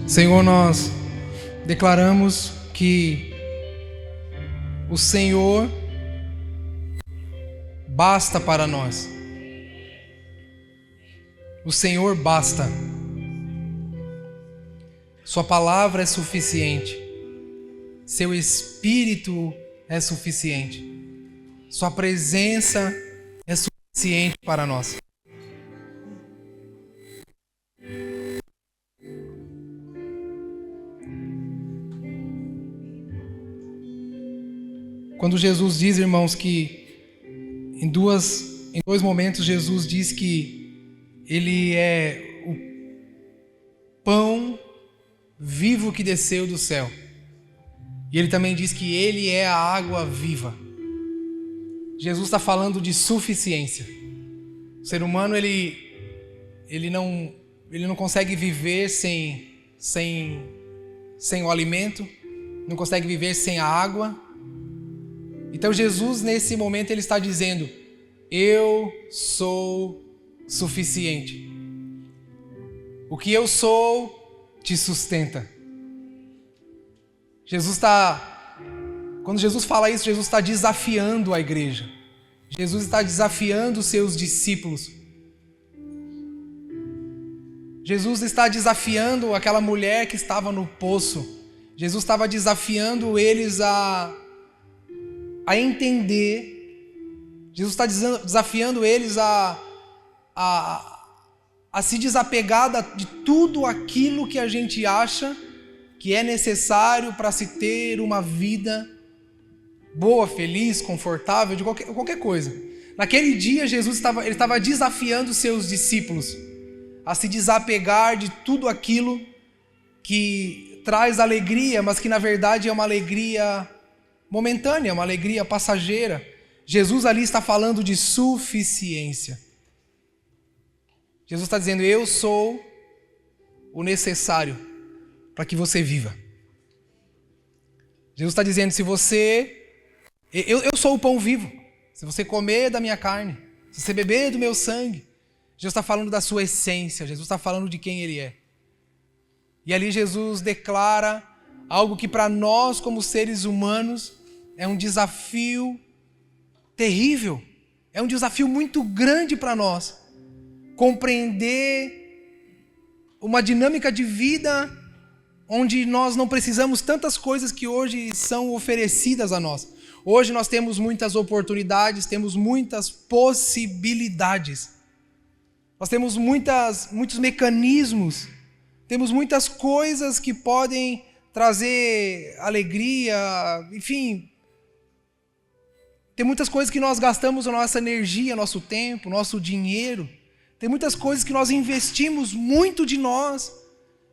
Senhor, nós declaramos que o Senhor basta para nós. O Senhor basta. Sua palavra é suficiente. Seu Espírito é suficiente. Sua presença é suficiente para nós. Quando Jesus diz, irmãos, que em dois momentos Jesus diz que Ele é o pão vivo que desceu do céu. E Ele também diz que Ele é a água viva. Jesus está falando de suficiência. O ser humano, ele não consegue viver sem o alimento, não consegue viver sem a água. Então Jesus, nesse momento, Ele está dizendo: eu sou suficiente. O que eu sou te sustenta. Quando Jesus fala isso, Jesus está desafiando a igreja. Jesus está desafiando os seus discípulos. Jesus está desafiando aquela mulher que estava no poço. Jesus estava desafiando eles a entender. Jesus está desafiando eles a se desapegar de tudo aquilo que a gente acha que é necessário para se ter uma vida boa, feliz, confortável, de qualquer coisa. Naquele dia, Jesus estava desafiando os seus discípulos a se desapegar de tudo aquilo que traz alegria, mas que na verdade é uma alegria momentânea, uma alegria passageira. Jesus ali está falando de suficiência. Jesus está dizendo: eu sou o necessário para que você viva. Jesus está dizendo: eu sou o pão vivo. Se você comer da minha carne, se você beber do meu sangue. Jesus está falando da sua essência. Jesus está falando de quem Ele é. E ali Jesus declara algo que para nós como seres humanos é um desafio terrível. É um desafio muito grande para nós. Compreender uma dinâmica de vida onde nós não precisamos tantas coisas que hoje são oferecidas a nós. Hoje nós temos muitas oportunidades, temos muitas possibilidades. Nós temos muitos mecanismos, temos muitas coisas que podem trazer alegria, enfim. Tem muitas coisas que nós gastamos a nossa energia, nosso tempo, nosso dinheiro. Tem muitas coisas que nós investimos muito de nós,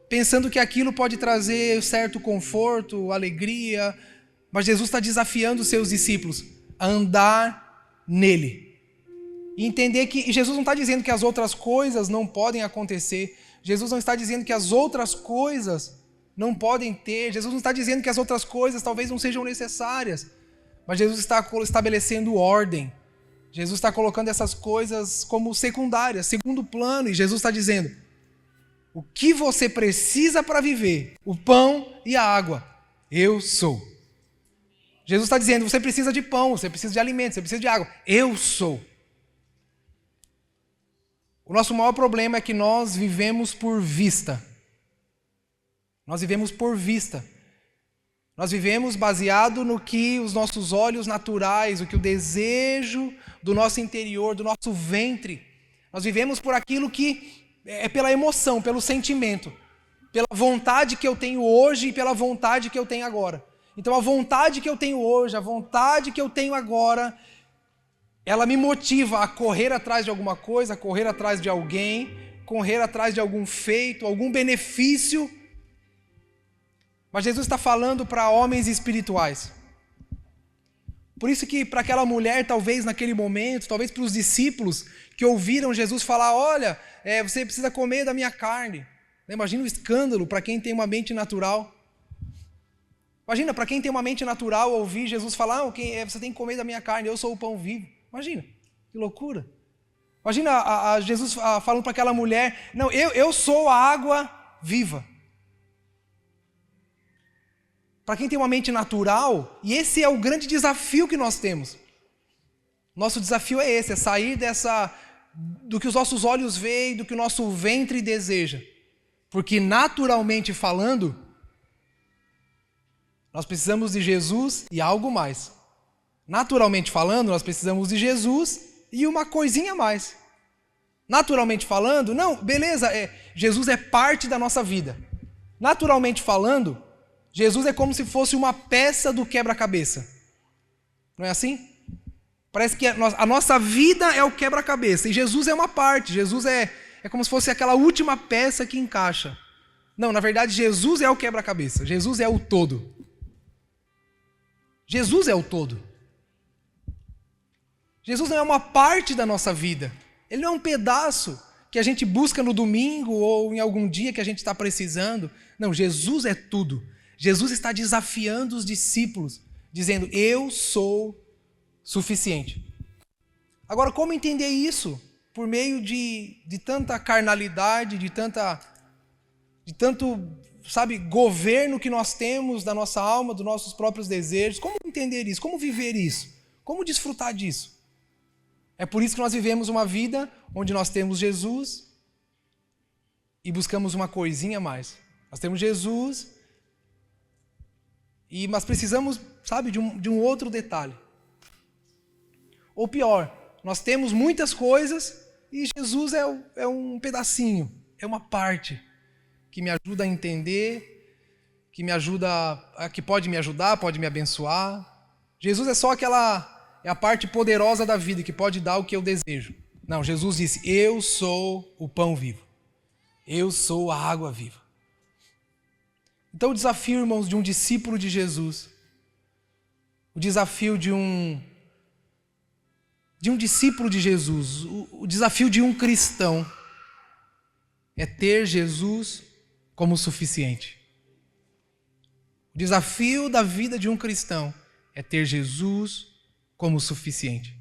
pensando que aquilo pode trazer certo conforto, alegria. Mas Jesus está desafiando os seus discípulos a andar nele. E entender que Jesus não está dizendo que as outras coisas não podem acontecer. Jesus não está dizendo que as outras coisas não podem ter. Jesus não está dizendo que as outras coisas talvez não sejam necessárias. Mas Jesus está estabelecendo ordem. Jesus está colocando essas coisas como secundárias, segundo plano. E Jesus está dizendo: o que você precisa para viver, o pão e a água, eu sou. Jesus está dizendo: você precisa de pão, você precisa de alimento, você precisa de água, eu sou. O nosso maior problema é que nós vivemos por vista. Nós vivemos por vista. Nós vivemos baseado no que os nossos olhos naturais, o que o desejo do nosso interior, do nosso ventre. Nós vivemos por aquilo que é pela emoção, pelo sentimento, pela vontade que eu tenho hoje e pela vontade que eu tenho agora. Então a vontade que eu tenho hoje, a vontade que eu tenho agora, ela me motiva a correr atrás de alguma coisa, a correr atrás de alguém, correr atrás de algum feito, algum benefício. Mas Jesus está falando para homens espirituais. Por isso que para aquela mulher, talvez naquele momento, talvez para os discípulos que ouviram Jesus falar: olha, você precisa comer da minha carne. Imagina o escândalo para quem tem uma mente natural. Imagina, para quem tem uma mente natural, ouvir Jesus falar: você tem que comer da minha carne, eu sou o pão vivo. Imagina, que loucura. Imagina Jesus falando para aquela mulher: não, eu sou a água viva. para quem tem uma mente natural, e esse é o grande desafio que nós temos. Nosso desafio é esse, é sair do que os nossos olhos veem, do que o nosso ventre deseja. Porque naturalmente falando, nós precisamos de Jesus e algo mais. Naturalmente falando, nós precisamos de Jesus e uma coisinha a mais. Naturalmente falando, não, beleza, Jesus é parte da nossa vida. Naturalmente falando, Jesus é como se fosse uma peça do quebra-cabeça. Não é assim? Parece que a nossa vida é o quebra-cabeça e Jesus é uma parte. Jesus é como se fosse aquela última peça que encaixa. Não, na verdade, Jesus é o quebra-cabeça. Jesus é o todo. Jesus é o todo. Jesus não é uma parte da nossa vida. Ele não é um pedaço que a gente busca no domingo ou em algum dia que a gente está precisando. Não, Jesus é tudo. Jesus está desafiando os discípulos, dizendo, eu sou suficiente. Agora, como entender isso? Por meio de tanta carnalidade, de tanto, governo que nós temos da nossa alma, dos nossos próprios desejos. Como entender isso? Como viver isso? Como desfrutar disso? É por isso que nós vivemos uma vida onde nós temos Jesus e buscamos uma coisinha a mais. Nós temos Jesus, mas precisamos, de um outro detalhe. Ou pior, nós temos muitas coisas e Jesus é um pedacinho, é uma parte que me ajuda a entender, que pode me ajudar, pode me abençoar. Jesus é só é a parte poderosa da vida que pode dar o que eu desejo. Não, Jesus disse, eu sou o pão vivo. Eu sou a água viva. Então o desafio, irmãos, de um discípulo de Jesus, o desafio de um discípulo de Jesus, o desafio de um cristão é ter Jesus como suficiente. O desafio da vida de um cristão é ter Jesus como suficiente.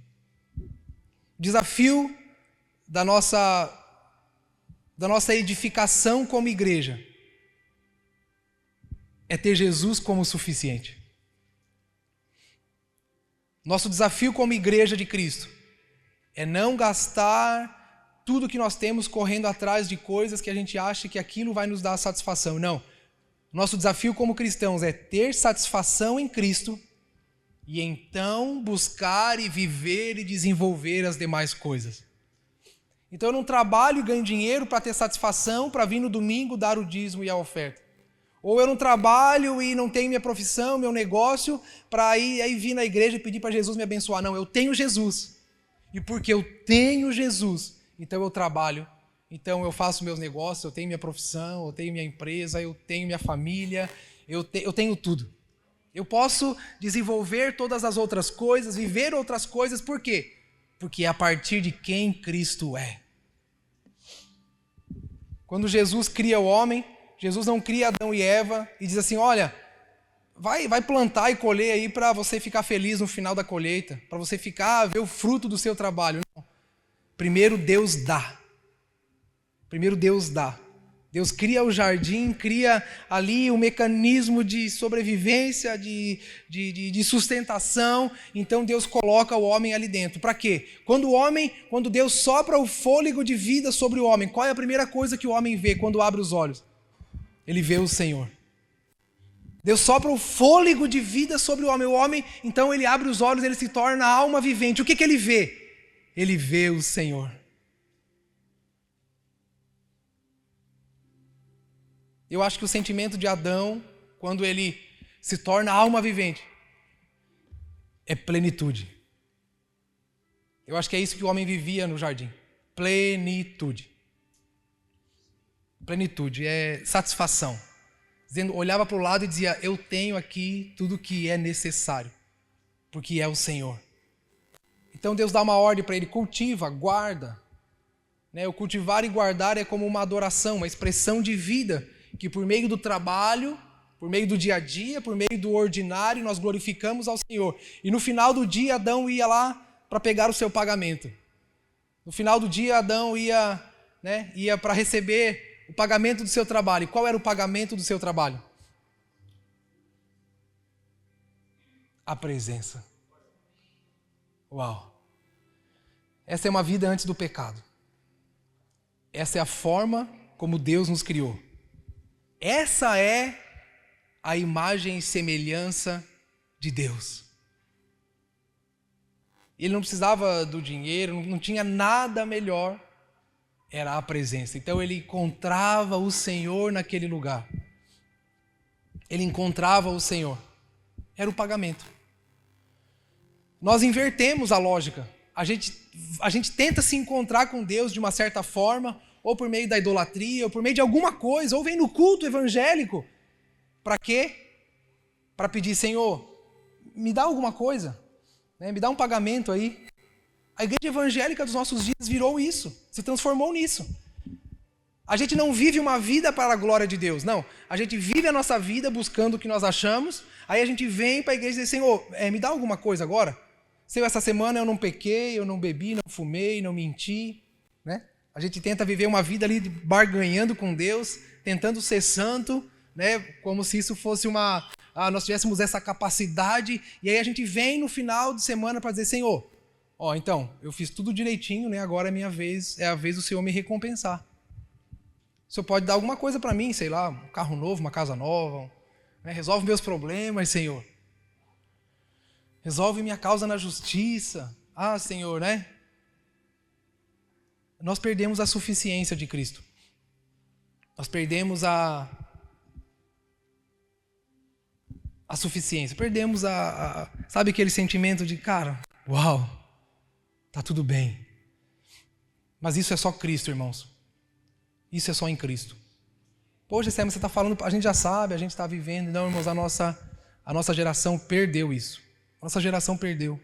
O desafio da nossa edificação como igreja é ter Jesus como suficiente. Nosso desafio como igreja de Cristo é não gastar tudo que nós temos correndo atrás de coisas que a gente acha que aquilo vai nos dar satisfação. Não. Nosso desafio como cristãos é ter satisfação em Cristo e então buscar e viver e desenvolver as demais coisas. Então eu não trabalho e ganho dinheiro para ter satisfação, para vir no domingo dar o dízimo e a oferta. Ou eu não trabalho e não tenho minha profissão, meu negócio, para aí vir na igreja e pedir para Jesus me abençoar. Não, eu tenho Jesus. E porque eu tenho Jesus, então eu trabalho, então eu faço meus negócios, eu tenho minha profissão, eu tenho minha empresa, eu tenho minha família, eu tenho tudo. Eu posso desenvolver todas as outras coisas, viver outras coisas, por quê? Porque é a partir de quem Cristo é. Quando Jesus cria o homem, Jesus não cria Adão e Eva e diz assim, olha, vai plantar e colher aí para você ficar feliz no final da colheita, para você ver o fruto do seu trabalho. Não. Primeiro Deus dá. Primeiro Deus dá. Deus cria o jardim, cria ali o mecanismo de sobrevivência, de sustentação. Então Deus coloca o homem ali dentro. Para quê? Quando Deus sopra o fôlego de vida sobre o homem, qual é a primeira coisa que o homem vê quando abre os olhos? Ele vê o Senhor. Deus sopra o fôlego de vida sobre o homem. Então ele abre os olhos, ele se torna alma vivente. O que ele vê? Ele vê o Senhor. Eu acho que o sentimento de Adão, quando ele se torna alma vivente, é plenitude. Eu acho que é isso que o homem vivia no jardim. Plenitude. Plenitude, é satisfação. Olhava para o lado e dizia, eu tenho aqui tudo que é necessário, porque é o Senhor. Então Deus dá uma ordem para ele, cultiva, guarda. O cultivar e guardar é como uma adoração, uma expressão de vida, que por meio do trabalho, por meio do dia a dia, por meio do ordinário, nós glorificamos ao Senhor. E no final do dia, Adão ia lá para pegar o seu pagamento. No final do dia, Adão ia para receber o pagamento do seu trabalho. E qual era o pagamento do seu trabalho? A presença. Uau! Essa é uma vida antes do pecado. Essa é a forma como Deus nos criou. Essa é a imagem e semelhança de Deus. Ele não precisava do dinheiro, não tinha nada melhor, era a presença. Então ele encontrava o Senhor naquele lugar. Ele encontrava o Senhor. Era o pagamento. Nós invertemos a lógica. A gente tenta se encontrar com Deus de uma certa forma, ou por meio da idolatria, ou por meio de alguma coisa, ou vem no culto evangélico. Para quê? Para pedir, Senhor, me dá alguma coisa, né? Me dá um pagamento aí. A igreja evangélica dos nossos dias virou isso, se transformou nisso. A gente não vive uma vida para a glória de Deus, não. A gente vive a nossa vida buscando o que nós achamos, aí a gente vem para a igreja e diz, Senhor, me dá alguma coisa agora? Senhor, essa semana eu não pequei, eu não bebi, não fumei, não menti, né? A gente tenta viver uma vida ali barganhando com Deus, tentando ser santo, né? Como se isso fosse nós tivéssemos essa capacidade, e aí a gente vem no final de semana para dizer, Senhor, então, eu fiz tudo direitinho, né? Agora é minha vez, é a vez do Senhor me recompensar. O Senhor pode dar alguma coisa para mim, sei lá, um carro novo, uma casa nova, né? Resolve meus problemas, Senhor. Resolve minha causa na justiça. Senhor, né? Nós perdemos a suficiência de Cristo. Nós perdemos a suficiência. Perdemos sabe aquele sentimento de, cara, uau, tá tudo bem. Mas isso é só Cristo, irmãos. Isso é só em Cristo. Poxa, Sam, você está falando, a gente já sabe, a gente está vivendo. Não, irmãos, a nossa geração perdeu isso. Nossa geração perdeu.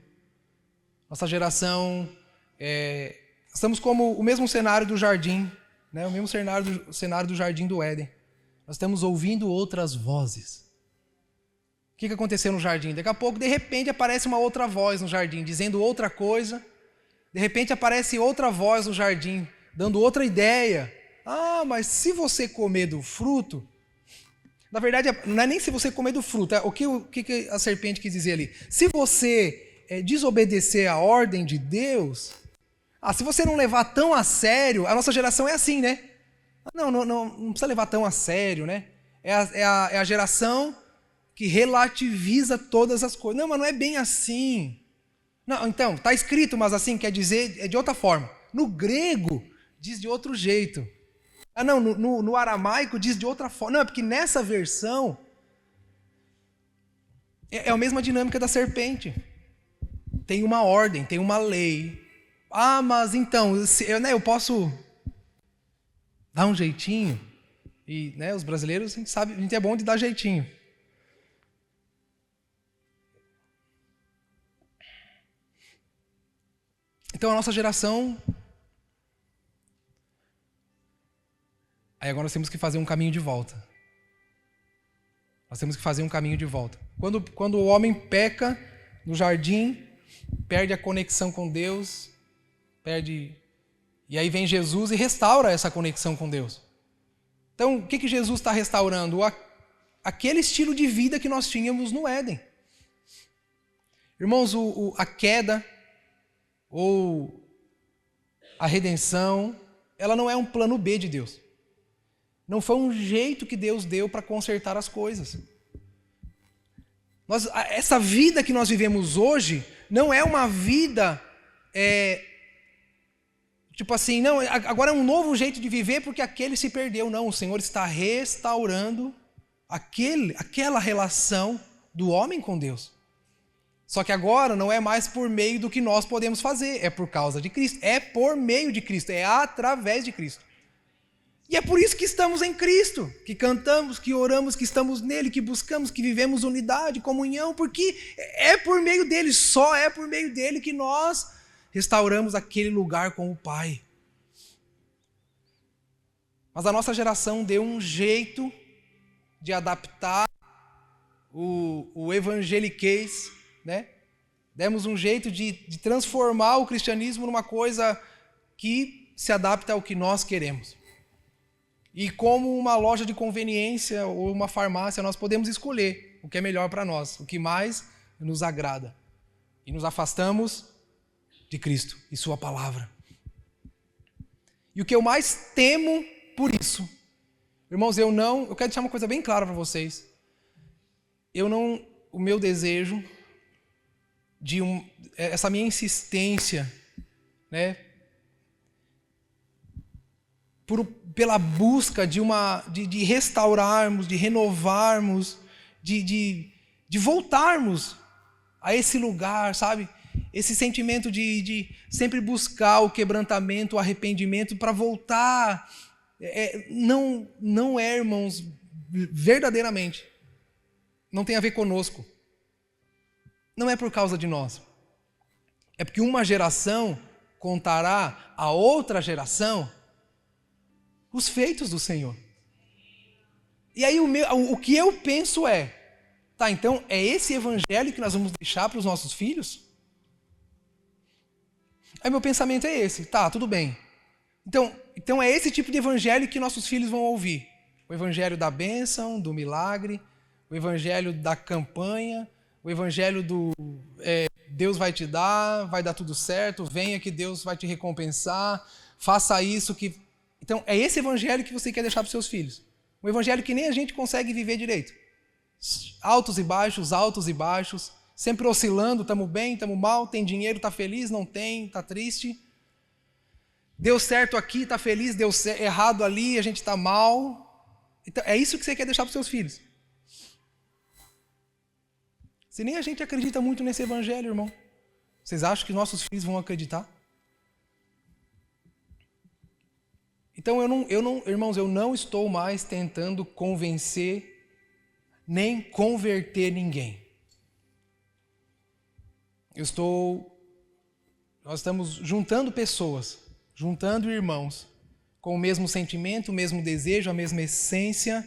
Nossa geração... estamos como o mesmo cenário do jardim, né? O mesmo cenário do jardim do Éden. Nós estamos ouvindo outras vozes. O que aconteceu no jardim? Daqui a pouco, de repente, aparece uma outra voz no jardim, dizendo outra coisa. De repente, aparece outra voz no jardim, dando outra ideia. Mas se você comer do fruto... Na verdade, não é nem se você comer do fruto. O que a serpente quis dizer ali? Se você desobedecer a ordem de Deus... se você não levar tão a sério... A nossa geração é assim, né? Não precisa levar tão a sério, né? É a geração que relativiza todas as coisas. Não, mas não é bem assim. Não, então, está escrito, mas assim, quer dizer de outra forma. No grego, diz de outro jeito. No aramaico diz de outra forma. Não, é porque nessa versão é a mesma dinâmica da serpente. Tem uma ordem, tem uma lei. Mas então, eu posso dar um jeitinho. E os brasileiros, a gente sabe, a gente é bom de dar jeitinho. Então a nossa geração... Aí agora nós temos que fazer um caminho de volta. Nós temos que fazer um caminho de volta. Quando o homem peca no jardim, perde a conexão com Deus, e aí vem Jesus e restaura essa conexão com Deus. Então, o que Jesus está restaurando? Aquele estilo de vida que nós tínhamos no Éden. Irmãos, a queda ou a redenção, ela não é um plano B de Deus. Não foi um jeito que Deus deu para consertar as coisas. Essa vida que nós vivemos hoje não é uma vida, tipo assim, não, agora é um novo jeito de viver porque aquele se perdeu. Não, o Senhor está restaurando aquela relação do homem com Deus. Só que agora não é mais por meio do que nós podemos fazer, é por causa de Cristo, é por meio de Cristo, é através de Cristo. E é por isso que estamos em Cristo, que cantamos, que oramos, que estamos nele, que buscamos, que vivemos unidade, comunhão, porque é por meio dele, só é por meio dele que nós restauramos aquele lugar com o Pai. Mas a nossa geração deu um jeito de adaptar o evangeliquez, né? Demos um jeito de transformar o cristianismo numa coisa que se adapta ao que nós queremos. E como uma loja de conveniência ou uma farmácia, nós podemos escolher o que é melhor para nós, o que mais nos agrada. E nos afastamos de Cristo e sua palavra. E o que eu mais temo por isso, irmãos, eu quero deixar uma coisa bem clara para vocês. O meu desejo essa minha insistência, né, pela busca de restaurarmos, de renovarmos, de voltarmos a esse lugar, sabe? Esse sentimento de sempre buscar o quebrantamento, o arrependimento para voltar. Não é, irmãos, verdadeiramente. Não tem a ver conosco. Não é por causa de nós. É porque uma geração contará a outra geração os feitos do Senhor. E aí o que eu penso tá, então é esse evangelho que nós vamos deixar para os nossos filhos? Aí meu pensamento é esse, tá, tudo bem. Então é esse tipo de evangelho que nossos filhos vão ouvir. O evangelho da bênção, do milagre, o evangelho da campanha, o evangelho do Deus vai te dar, vai dar tudo certo, venha que Deus vai te recompensar, faça isso que... Então, é esse evangelho que você quer deixar para os seus filhos. Um evangelho que nem a gente consegue viver direito. Altos e baixos, sempre oscilando, estamos bem, estamos mal, tem dinheiro, está feliz, não tem, está triste. Deu certo aqui, está feliz, deu errado ali, a gente está mal. Então, é isso que você quer deixar para os seus filhos. Se nem a gente acredita muito nesse evangelho, irmão, vocês acham que nossos filhos vão acreditar? Então, irmãos, eu não estou mais tentando convencer nem converter ninguém. Nós estamos juntando pessoas, juntando irmãos, com o mesmo sentimento, o mesmo desejo, a mesma essência,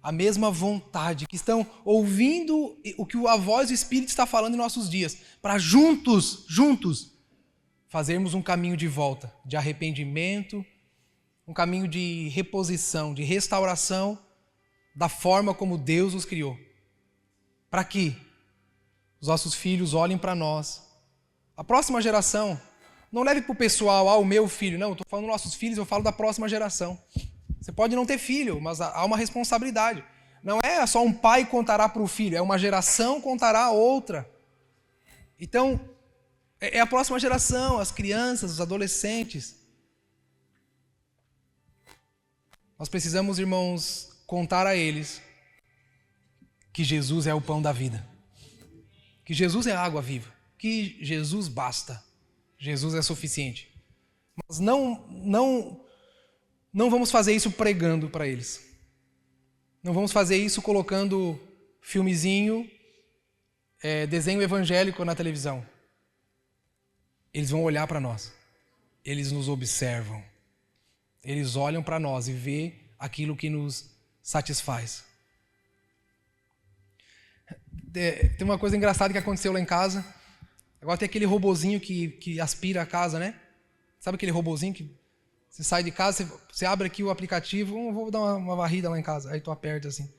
a mesma vontade, que estão ouvindo o que a voz do Espírito está falando em nossos dias, para juntos, fazermos um caminho de volta, de arrependimento, um caminho de reposição, de restauração da forma como Deus os criou. Para que os nossos filhos olhem para nós. A próxima geração, não leve para o pessoal, o meu filho. Não, eu estou falando dos nossos filhos, eu falo da próxima geração. Você pode não ter filho, mas há uma responsabilidade. Não é só um pai contará para o filho, é uma geração contará a outra. Então, é a próxima geração, as crianças, os adolescentes. Nós precisamos, irmãos, contar a eles que Jesus é o pão da vida, que Jesus é a água viva, que Jesus basta, Jesus é suficiente. Mas não vamos fazer isso pregando para eles. Não vamos fazer isso colocando filmezinho, desenho evangélico na televisão. Eles vão olhar para nós. Eles nos observam. Eles olham para nós e vê aquilo que nos satisfaz. Tem uma coisa engraçada que aconteceu lá em casa. Agora tem aquele robozinho que aspira a casa, né? Sabe aquele robozinho que você sai de casa, você abre aqui o aplicativo, vou dar uma varrida lá em casa. Aí tu aperta assim.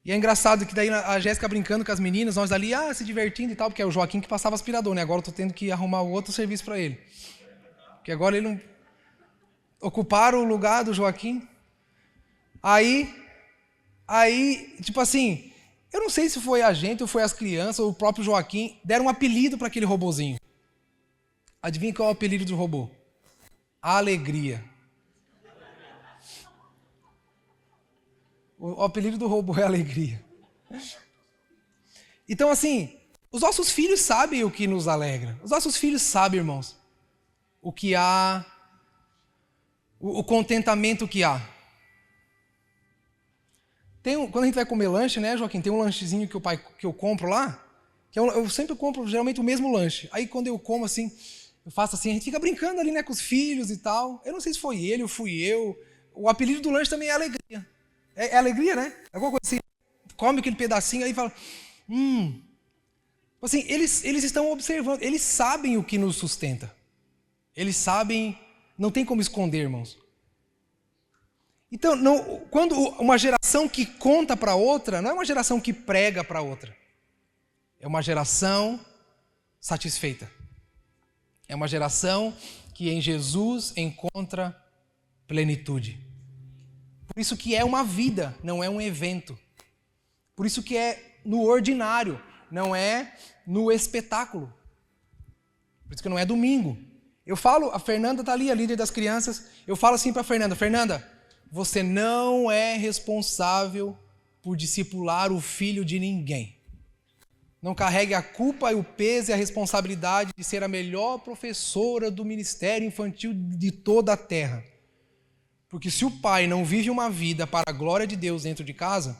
E é engraçado que daí a Jéssica brincando com as meninas, nós ali, se divertindo e tal, porque é o Joaquim que passava aspirador, né? Agora eu tô tendo que arrumar outro serviço para ele. Porque agora ele não... Ocuparam o lugar do Joaquim. Aí, tipo assim, eu não sei se foi a gente, ou foi as crianças, ou o próprio Joaquim, deram um apelido para aquele robozinho. Adivinha qual é o apelido do robô? Alegria. O apelido do robô é alegria. Então, assim, os nossos filhos sabem o que nos alegra. Os nossos filhos sabem, irmãos, o que há, o contentamento que há. Quando a gente vai comer lanche, né, Joaquim? Tem um lanchezinho que eu compro lá, que eu sempre compro geralmente o mesmo lanche. Aí quando eu como assim, eu faço assim, a gente fica brincando ali, né, com os filhos e tal. Eu não sei se foi ele ou fui eu. O apelido do lanche também é alegria. É alegria, né? Alguma coisa assim. Come aquele pedacinho aí e fala, Assim, eles estão observando, eles sabem o que nos sustenta. Eles sabem, não tem como esconder, irmãos. Então, quando uma geração que conta para outra, não é uma geração que prega para outra. É uma geração satisfeita. É uma geração que em Jesus encontra plenitude. Por isso que é uma vida, não é um evento. Por isso que é no ordinário, não é no espetáculo. Por isso que não é domingo. Eu falo, a Fernanda está ali, a líder das crianças, eu falo assim para a Fernanda, Fernanda, você não é responsável por discipular o filho de ninguém. Não carregue a culpa e o peso e a responsabilidade de ser a melhor professora do ministério infantil de toda a terra. Porque se o pai não vive uma vida para a glória de Deus dentro de casa,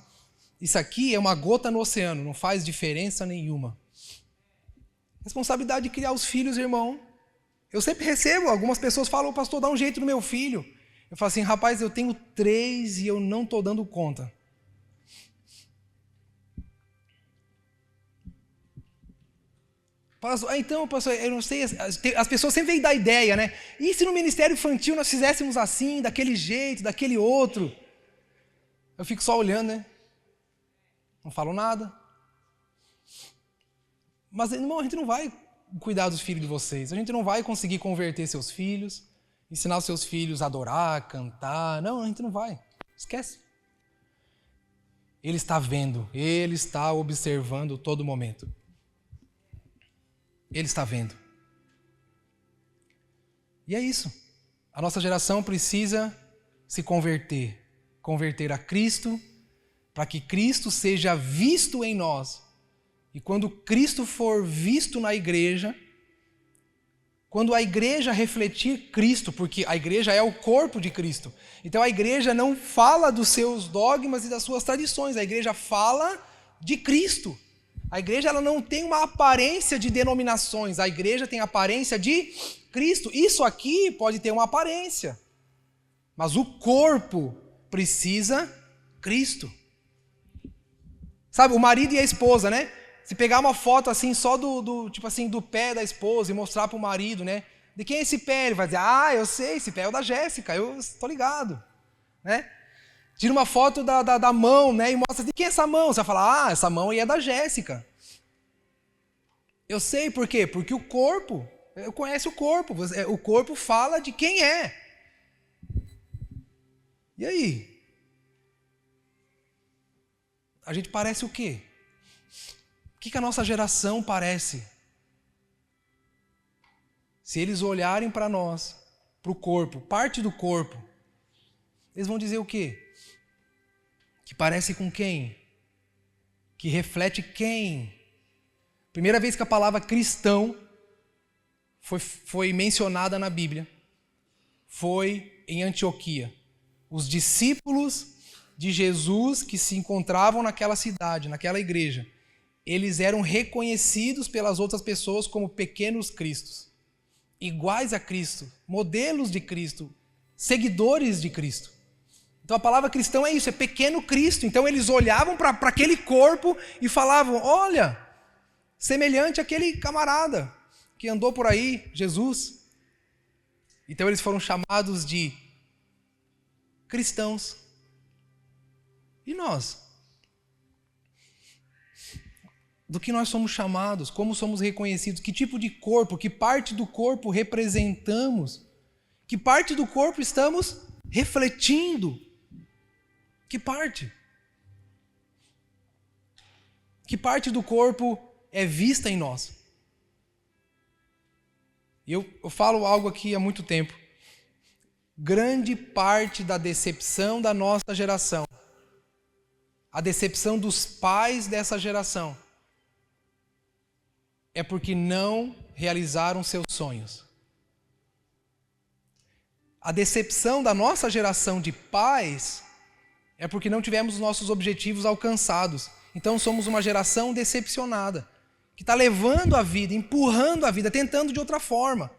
isso aqui é uma gota no oceano, não faz diferença nenhuma. Responsabilidade de criar os filhos, irmão. Eu sempre recebo, algumas pessoas falam, pastor, dá um jeito no meu filho. Eu falo assim, rapaz, eu tenho 3 e eu não estou dando conta. Então, pastor, eu não sei, as pessoas sempre vêm dar ideia, né? E se no ministério infantil nós fizéssemos assim, daquele jeito, daquele outro? Eu fico só olhando, né? Não falo nada. Mas, irmão, a gente não vai cuidar dos filhos de vocês. A gente não vai conseguir converter seus filhos, ensinar os seus filhos a adorar, cantar. Não, a gente não vai. Esquece. Ele está vendo, ele está observando todo momento. Ele está vendo. E é isso. A nossa geração precisa se converter. Converter a Cristo, para que Cristo seja visto em nós. E quando Cristo for visto na igreja, quando a igreja refletir Cristo, porque a igreja é o corpo de Cristo. Então a igreja não fala dos seus dogmas e das suas tradições, a igreja fala de Cristo. A igreja ela não tem uma aparência de denominações, a igreja tem a aparência de Cristo. Isso aqui pode ter uma aparência, mas o corpo precisa Cristo. Sabe, o marido e a esposa, né? Se pegar uma foto assim só tipo assim, do pé da esposa e mostrar para o marido, né? De quem é esse pé? Ele vai dizer, eu sei, esse pé é o da Jéssica, eu estou ligado, né? Tira uma foto da mão, né? E mostra de quem é essa mão. Você vai falar, essa mão aí é da Jéssica. Eu sei por quê? Porque o corpo, eu conheço o corpo fala de quem é. E aí? A gente parece o quê? O que a nossa geração parece? Se eles olharem para nós, para o corpo, parte do corpo, eles vão dizer o quê? Que parece com quem? Que reflete quem? Primeira vez que a palavra cristão foi mencionada na Bíblia foi em Antioquia. Os discípulos de Jesus que se encontravam naquela cidade, naquela igreja, eles eram reconhecidos pelas outras pessoas como pequenos cristos, iguais a Cristo, modelos de Cristo, seguidores de Cristo. Então a palavra cristão é isso, é pequeno Cristo. Então eles olhavam para aquele corpo e falavam, olha, semelhante àquele camarada que andou por aí, Jesus. Então eles foram chamados de cristãos. E nós? Do que nós somos chamados? Como somos reconhecidos? Que tipo de corpo? Que parte do corpo representamos? Que parte do corpo estamos refletindo? Que parte? Que parte do corpo é vista em nós? Eu falo algo aqui há muito tempo. Grande parte da decepção da nossa geração, a decepção dos pais dessa geração, é porque não realizaram seus sonhos. A decepção da nossa geração de pais é porque não tivemos os nossos objetivos alcançados. Então somos uma geração decepcionada, que está levando a vida, empurrando a vida, tentando de outra forma.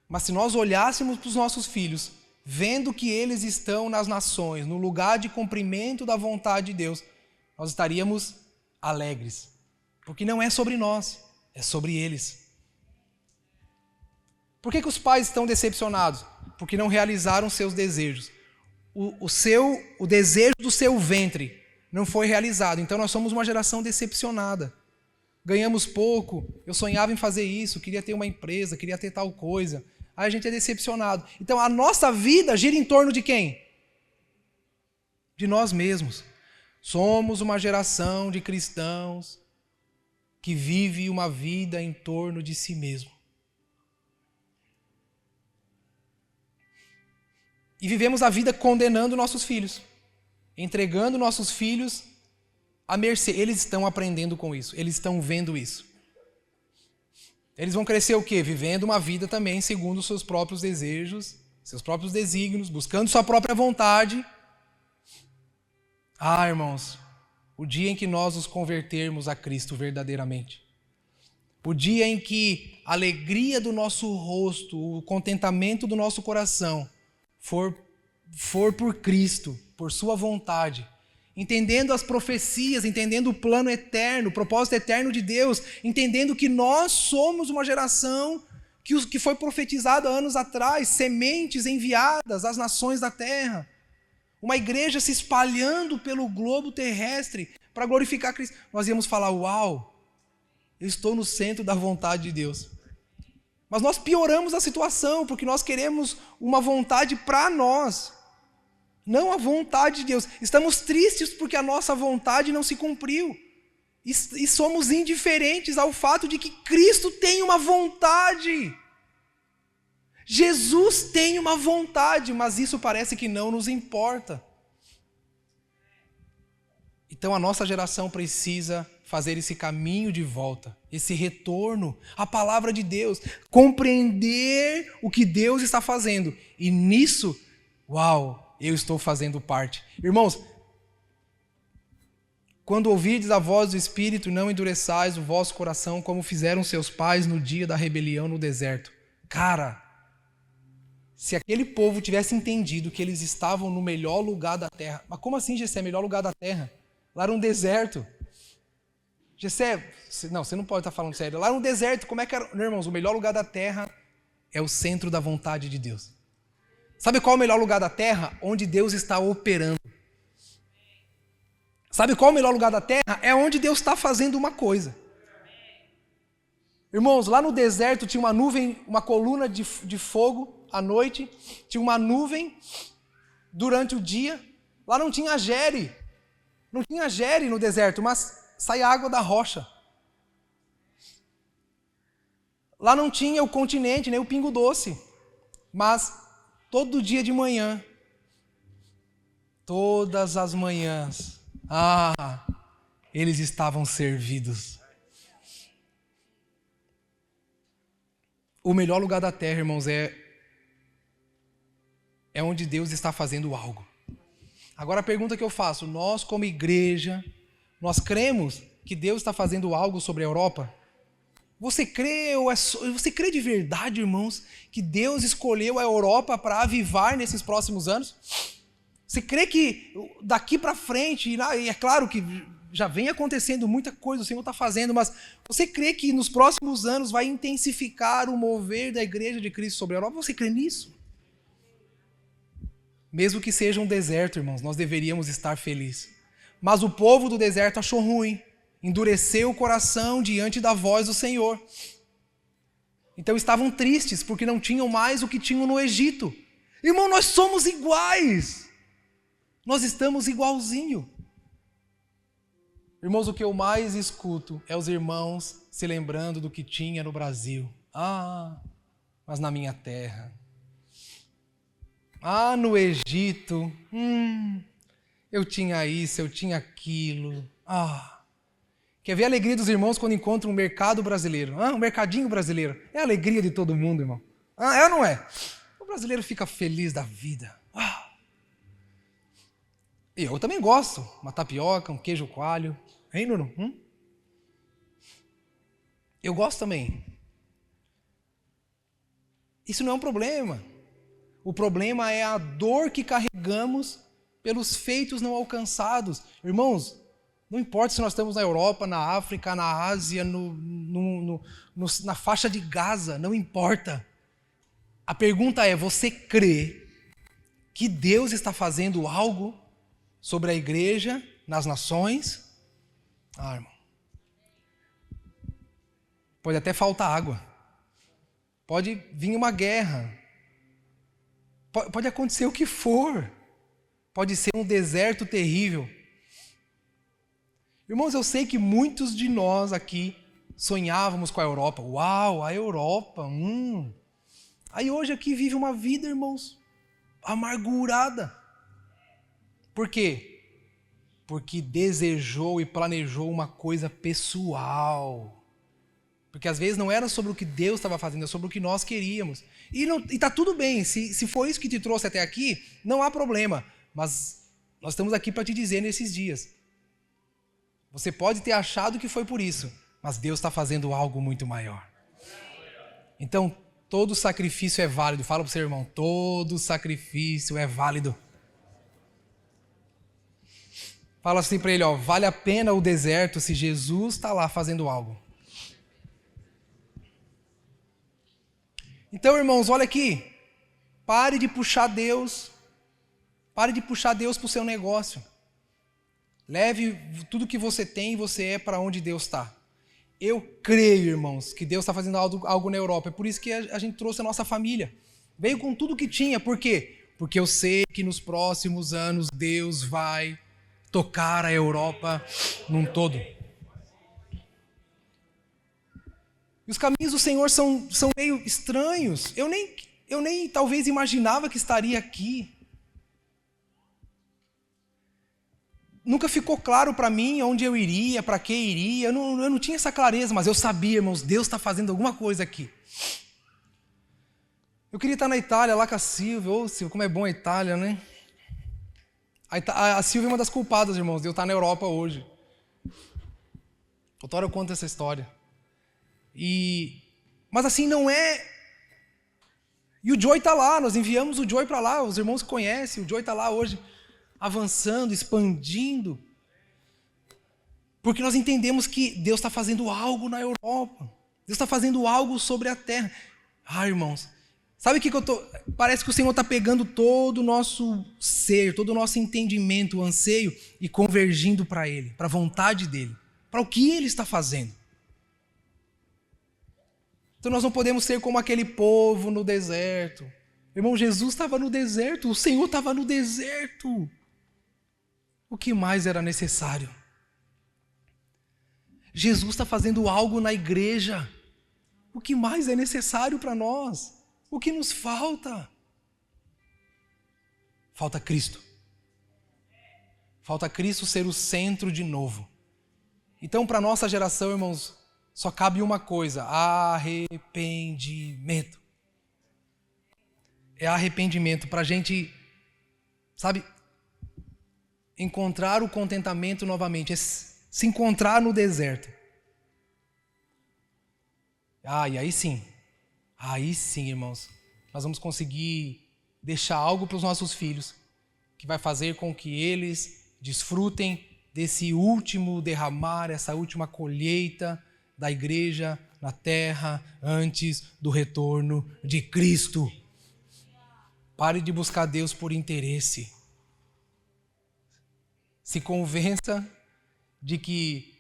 Mas se nós olhássemos para os nossos filhos, vendo que eles estão nas nações, no lugar de cumprimento da vontade de Deus, nós estaríamos alegres. Porque não é sobre nós, é sobre eles. Por que os pais estão decepcionados? Porque não realizaram seus desejos. O desejo do seu ventre não foi realizado. Então nós somos uma geração decepcionada. Ganhamos pouco, eu sonhava em fazer isso, queria ter uma empresa, queria ter tal coisa. Aí a gente é decepcionado. Então a nossa vida gira em torno de quem? De nós mesmos. Somos uma geração de cristãos que vive uma vida em torno de si mesmo. E vivemos a vida condenando nossos filhos, entregando nossos filhos à mercê. Eles estão aprendendo com isso, eles estão vendo isso. Eles vão crescer o quê? Vivendo uma vida também segundo os seus próprios desejos, seus próprios desígnios, buscando sua própria vontade. Ah, irmãos, o dia em que nós nos convertermos a Cristo verdadeiramente, o dia em que a alegria do nosso rosto, o contentamento do nosso coração for por Cristo, por sua vontade, entendendo as profecias, entendendo o plano eterno, o propósito eterno de Deus, entendendo que nós somos uma geração que foi profetizada anos atrás, sementes enviadas às nações da terra, uma igreja se espalhando pelo globo terrestre para glorificar Cristo. Nós íamos falar, uau, eu estou no centro da vontade de Deus. Mas nós pioramos a situação, porque nós queremos uma vontade para nós, não a vontade de Deus. Estamos tristes porque a nossa vontade não se cumpriu. E somos indiferentes ao fato de que Cristo tem uma vontade. Jesus tem uma vontade, mas isso parece que não nos importa. Então a nossa geração precisa fazer esse caminho de volta, esse retorno à palavra de Deus, compreender o que Deus está fazendo. E nisso, uau, eu estou fazendo parte. Irmãos, quando ouvirdes a voz do Espírito, não endureçais o vosso coração como fizeram seus pais no dia da rebelião no deserto. Cara, se aquele povo tivesse entendido que eles estavam no melhor lugar da terra. Mas como assim, Gessé, melhor lugar da terra? Lá era um deserto. Gessé, não, você não pode estar falando sério. Lá era um deserto, como é que era? Não, irmãos, o melhor lugar da terra é o centro da vontade de Deus. Sabe qual é o melhor lugar da terra? Onde Deus está operando. Sabe qual é o melhor lugar da terra? É onde Deus está fazendo uma coisa. Irmãos, lá no deserto tinha uma nuvem, uma coluna de fogo à noite, tinha uma nuvem durante o dia. Lá não tinha Agere. Não tinha Agere no deserto, mas saía água da rocha. Lá não tinha o continente, nem o pingo doce. Mas todo dia de manhã, todas as manhãs, eles estavam servidos. O melhor lugar da terra, irmãos, é onde Deus está fazendo algo. Agora a pergunta que eu faço, nós como igreja, nós cremos que Deus está fazendo algo sobre a Europa? Você crê de verdade, irmãos, que Deus escolheu a Europa para avivar nesses próximos anos? Você crê que daqui para frente, e é claro que já vem acontecendo muita coisa, o Senhor está fazendo, mas você crê que nos próximos anos vai intensificar o mover da igreja de Cristo sobre a Europa? Você crê nisso? Mesmo que seja um deserto, irmãos, nós deveríamos estar felizes. Mas o povo do deserto achou ruim, endureceu o coração diante da voz do Senhor. Então estavam tristes porque não tinham mais o que tinham no Egito. Irmão, nós somos iguais. Nós estamos igualzinho. Irmãos, o que eu mais escuto é os irmãos se lembrando do que tinha no Brasil. Mas na minha terra. No Egito. Eu tinha isso, eu tinha aquilo. Quer ver a alegria dos irmãos quando encontram um mercado brasileiro? Um mercadinho brasileiro. É a alegria de todo mundo, irmão. É ou não é? O brasileiro fica feliz da vida. E eu também gosto. Uma tapioca, um queijo coalho. Hein, Nuno? Eu gosto também. Isso não é um problema. O problema é a dor que carregamos pelos feitos não alcançados. Irmãos, não importa se nós estamos na Europa, na África, na Ásia, na faixa de Gaza, não importa. A pergunta é, você crê que Deus está fazendo algo sobre a igreja nas nações? Irmão. Pode até faltar água. Pode vir uma guerra. Pode acontecer o que for. Pode ser um deserto terrível. Irmãos, eu sei que muitos de nós aqui sonhávamos com a Europa. Uau, a Europa. Aí hoje aqui vive uma vida, irmãos, amargurada. Por quê? Porque desejou e planejou uma coisa pessoal. Porque às vezes não era sobre o que Deus estava fazendo, é sobre o que nós queríamos. E tá tudo bem, se foi isso que te trouxe até aqui, não há problema. Mas nós estamos aqui para te dizer nesses dias. Você pode ter achado que foi por isso, mas Deus está fazendo algo muito maior. Então, todo sacrifício é válido. Fala para o seu irmão, todo sacrifício é válido. Fala assim para ele, vale a pena o deserto se Jesus está lá fazendo algo. Então, irmãos, olha aqui. Pare de puxar Deus para o seu negócio. Leve tudo que você tem e você é para onde Deus está. Eu creio, irmãos, que Deus está fazendo algo na Europa. É por isso que a gente trouxe a nossa família. Veio com tudo que tinha. Por quê? Porque eu sei que nos próximos anos Deus vai tocar a Europa num todo. E os caminhos do Senhor são meio estranhos. Eu nem talvez imaginava que estaria aqui. Nunca ficou claro para mim onde eu iria, para que iria. Eu não tinha essa clareza, mas eu sabia, irmãos, Deus está fazendo alguma coisa aqui. Eu queria estar na Itália, lá com a Silvia. Silvia, como é bom a Itália, né? A Silvia é uma das culpadas, irmãos, de eu estar na Europa hoje. Outra hora eu conto essa história. Mas assim, não é... E o Joey está lá, nós enviamos o Joey para lá, os irmãos conhecem, o Joey está lá hoje, avançando, expandindo. Porque nós entendemos que Deus está fazendo algo na Europa. Deus está fazendo algo sobre a terra. Irmãos, sabe o que eu tô... Parece que o Senhor está pegando todo o nosso ser, todo o nosso entendimento, o anseio, e convergindo para Ele, para a vontade dEle, para o que Ele está fazendo. Então nós não podemos ser como aquele povo no deserto. Irmão, Jesus estava no deserto, o Senhor estava no deserto. O que mais era necessário? Jesus está fazendo algo na igreja. O que mais é necessário para nós? O que nos falta? Falta Cristo. Falta Cristo ser o centro de novo. Então, para a nossa geração, irmãos, só cabe uma coisa: arrependimento. É arrependimento para a gente, sabe, encontrar o contentamento novamente, é se encontrar no deserto. E aí sim, irmãos, nós vamos conseguir deixar algo para os nossos filhos que vai fazer com que eles desfrutem desse último derramar, essa última colheita da igreja na terra antes do retorno de Cristo. Pare de buscar Deus por interesse. Se convença de que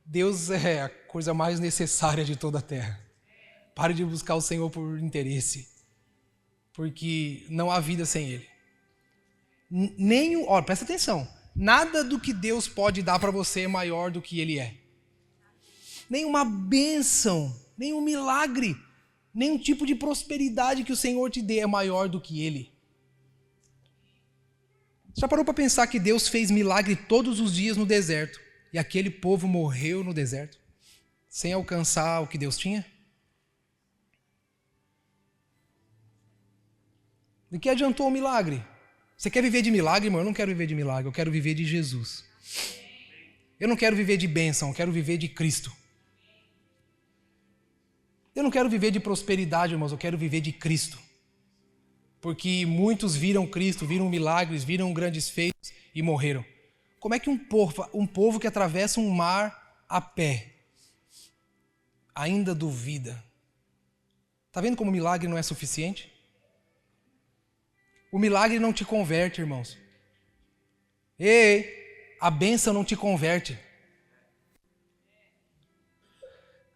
Deus é a coisa mais necessária de toda a terra. Pare de buscar o Senhor por interesse, porque não há vida sem Ele. Presta atenção, nada do que Deus pode dar para você é maior do que Ele é. Nenhuma bênção, nenhum milagre, nenhum tipo de prosperidade que o Senhor te dê é maior do que Ele. Já parou para pensar que Deus fez milagre todos os dias no deserto e aquele povo morreu no deserto sem alcançar o que Deus tinha? De que adiantou o milagre? Você quer viver de milagre, irmão? Eu não quero viver de milagre, eu quero viver de Jesus. Eu não quero viver de bênção, eu quero viver de Cristo. Eu não quero viver de prosperidade, irmãos, eu quero viver de Cristo. Porque muitos viram Cristo, viram milagres, viram grandes feitos e morreram. Como é que um povo que atravessa um mar a pé ainda duvida? Está vendo como o milagre não é suficiente? O milagre não te converte, irmãos. Ei, a bênção não te converte.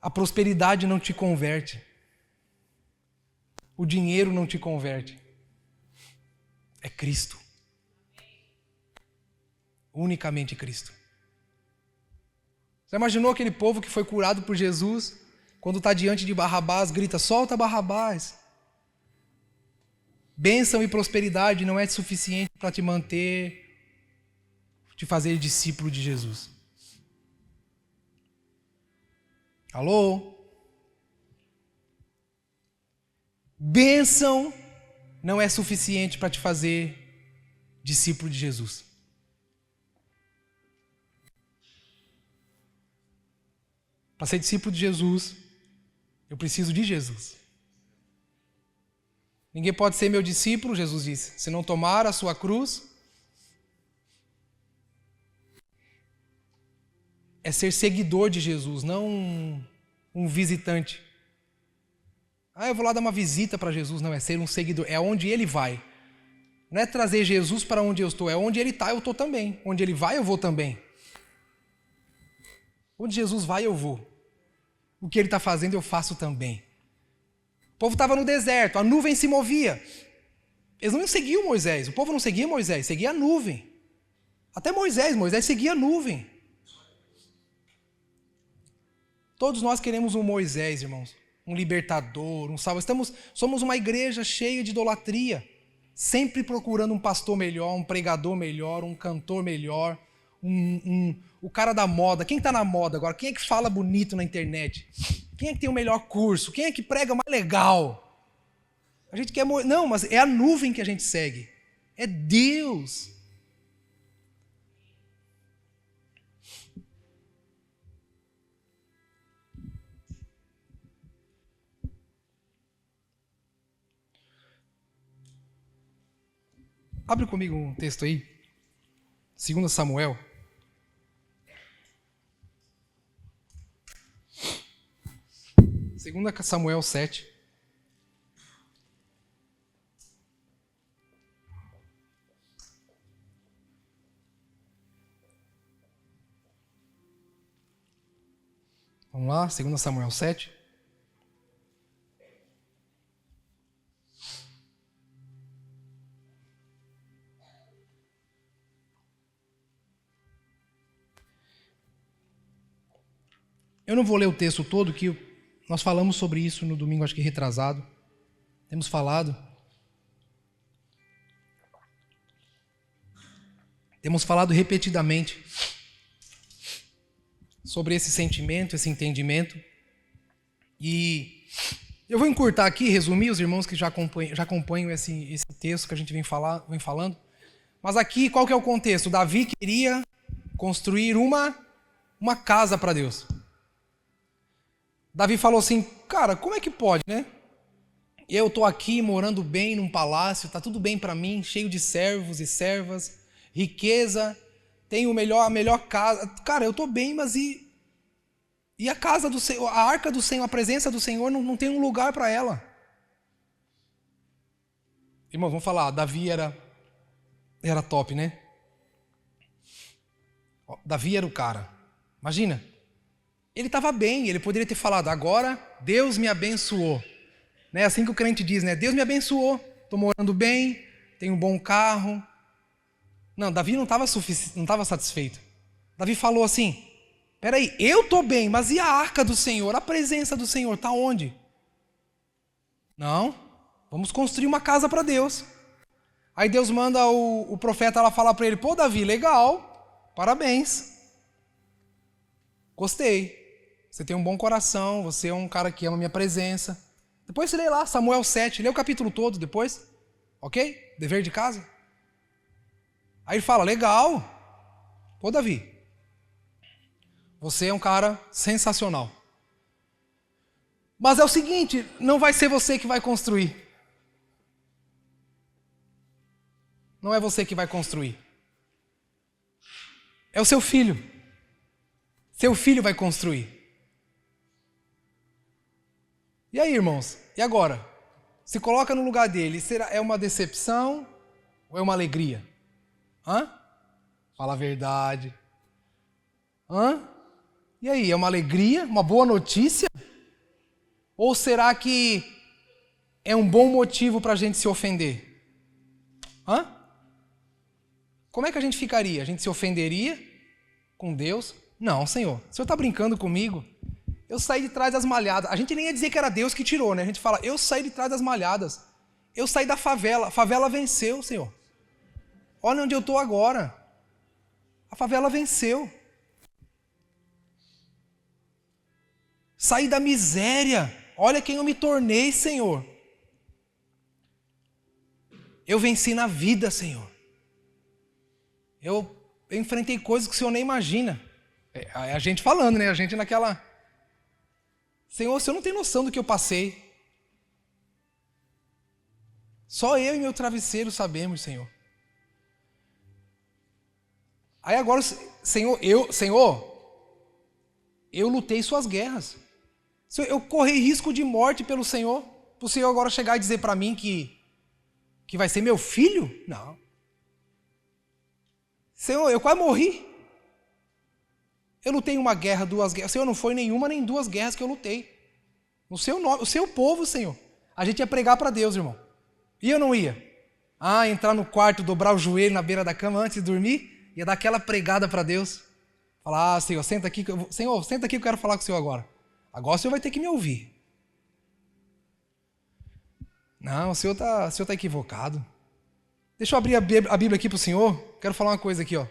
A prosperidade não te converte. O dinheiro não te converte. É Cristo. Unicamente Cristo. Você imaginou aquele povo que foi curado por Jesus, quando está diante de Barrabás, grita, solta Barrabás. Bênção e prosperidade não é suficiente para te manter, te fazer discípulo de Jesus. Alô? Bênção não é suficiente para te fazer discípulo de Jesus. Para ser discípulo de Jesus, eu preciso de Jesus. Ninguém pode ser meu discípulo, Jesus disse, se não tomar a sua cruz. É ser seguidor de Jesus, não um visitante. Eu vou lá dar uma visita para Jesus. Não, é ser um seguidor. É onde ele vai. Não é trazer Jesus para onde eu estou. É onde ele está, eu estou também. Onde ele vai, eu vou também. Onde Jesus vai, eu vou. O que ele está fazendo, eu faço também. O povo estava no deserto, a nuvem se movia. Eles não seguiam Moisés. O povo não seguia Moisés, seguia a nuvem. Até Moisés seguia a nuvem. Todos nós queremos um Moisés, irmãos. Um libertador, um salvo. Somos uma igreja cheia de idolatria. Sempre procurando um pastor melhor, um pregador melhor, um cantor melhor. O cara da moda. Quem está na moda agora? Quem é que fala bonito na internet? Quem é que tem o melhor curso? Quem é que prega mais legal? A gente quer... Não, mas é a nuvem que a gente segue. É Deus. Abre comigo um texto aí. 2 Samuel. Segunda Samuel 7. Vamos lá, 2 Samuel 7. Eu não vou ler o texto todo, que nós falamos sobre isso no domingo, acho que retrasado. Temos falado. Temos falado repetidamente sobre esse sentimento, esse entendimento. E eu vou encurtar aqui, resumir, os irmãos que já acompanham esse texto que a gente vem falando. Mas aqui, qual que é o contexto? Davi queria construir uma casa para Deus. Davi falou assim, cara, como é que pode, né? Eu estou aqui morando bem num palácio, está tudo bem para mim, cheio de servos e servas, riqueza, tenho a melhor casa. Cara, eu estou bem, mas e a casa do Senhor, a arca do Senhor, a presença do Senhor não tem um lugar para ela. Irmãos, vamos falar, Davi era top, né? Davi era o cara, imagina. Ele estava bem, ele poderia ter falado, agora Deus me abençoou. É assim que o crente diz, né? Deus me abençoou, estou morando bem, tenho um bom carro. Não, Davi não estava satisfeito. Davi falou assim, peraí, eu estou bem, mas e a arca do Senhor, a presença do Senhor, está onde? Não, vamos construir uma casa para Deus. Aí Deus manda o profeta lá falar para ele, pô Davi, legal, parabéns. Gostei. Você tem um bom coração, você é um cara que ama a minha presença. Depois você lê lá, Samuel 7, lê o capítulo todo depois. Ok? Dever de casa. Aí ele fala, legal. Pô, Davi, você é um cara sensacional. Mas é o seguinte, não vai ser você que vai construir. Não é você que vai construir. É o seu filho. Seu filho vai construir. E aí, irmãos? E agora? Se coloca no lugar dele. É uma decepção? Ou é uma alegria? Hã? Fala a verdade. Hã? E aí, é uma alegria? Uma boa notícia? Ou será que é um bom motivo para a gente se ofender? Hã? Como é que a gente ficaria? A gente se ofenderia com Deus? Não, Senhor. O Senhor está brincando comigo? Eu saí de trás das malhadas. A gente nem ia dizer que era Deus que tirou, né? A gente fala, eu saí de trás das malhadas. Eu saí da favela. A favela venceu, Senhor. Olha onde eu estou agora. A favela venceu. Saí da miséria. Olha quem eu me tornei, Senhor. Eu venci na vida, Senhor. Eu enfrentei coisas que o Senhor nem imagina. É a gente falando, né? A gente naquela... Senhor, o Senhor não tem noção do que eu passei. Só eu e meu travesseiro sabemos, Senhor. Aí agora, Senhor, eu lutei suas guerras. Senhor, eu corri risco de morte pelo Senhor. Para o Senhor agora chegar e dizer para mim que vai ser meu filho? Não. Senhor, eu quase morri. Eu lutei uma guerra, duas guerras. Senhor, não foi nenhuma nem duas guerras que eu lutei. No seu nome, o seu povo, Senhor. A gente ia pregar para Deus, irmão. E eu não ia. Entrar no quarto, dobrar o joelho na beira da cama antes de dormir, ia dar aquela pregada para Deus. Falar, Senhor, senta aqui, Senhor, senta aqui que eu quero falar com o Senhor agora. Agora o Senhor vai ter que me ouvir. Não, o Senhor tá equivocado. Deixa eu abrir a Bíblia aqui para o Senhor. Quero falar uma coisa aqui, ó.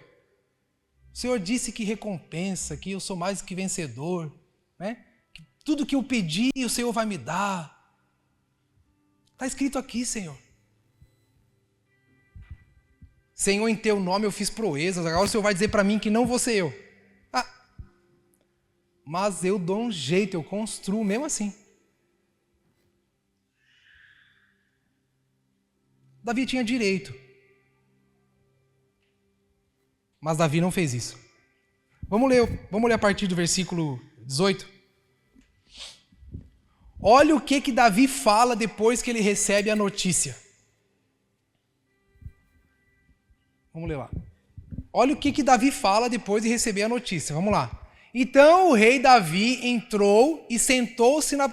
O Senhor disse que recompensa, que eu sou mais que vencedor, né? Que tudo que eu pedi, o Senhor vai me dar. Está escrito aqui, Senhor. Senhor, em teu nome eu fiz proezas. Agora o Senhor vai dizer para mim que não vou ser eu. Mas eu dou um jeito, eu construo mesmo assim. Davi tinha direito. Mas Davi não fez isso. Vamos ler a partir do versículo 18. Olha o que Davi fala depois que ele recebe a notícia. Vamos ler lá. Olha o que Davi fala depois de receber a notícia. Vamos lá. Então o rei Davi entrou e sentou-se na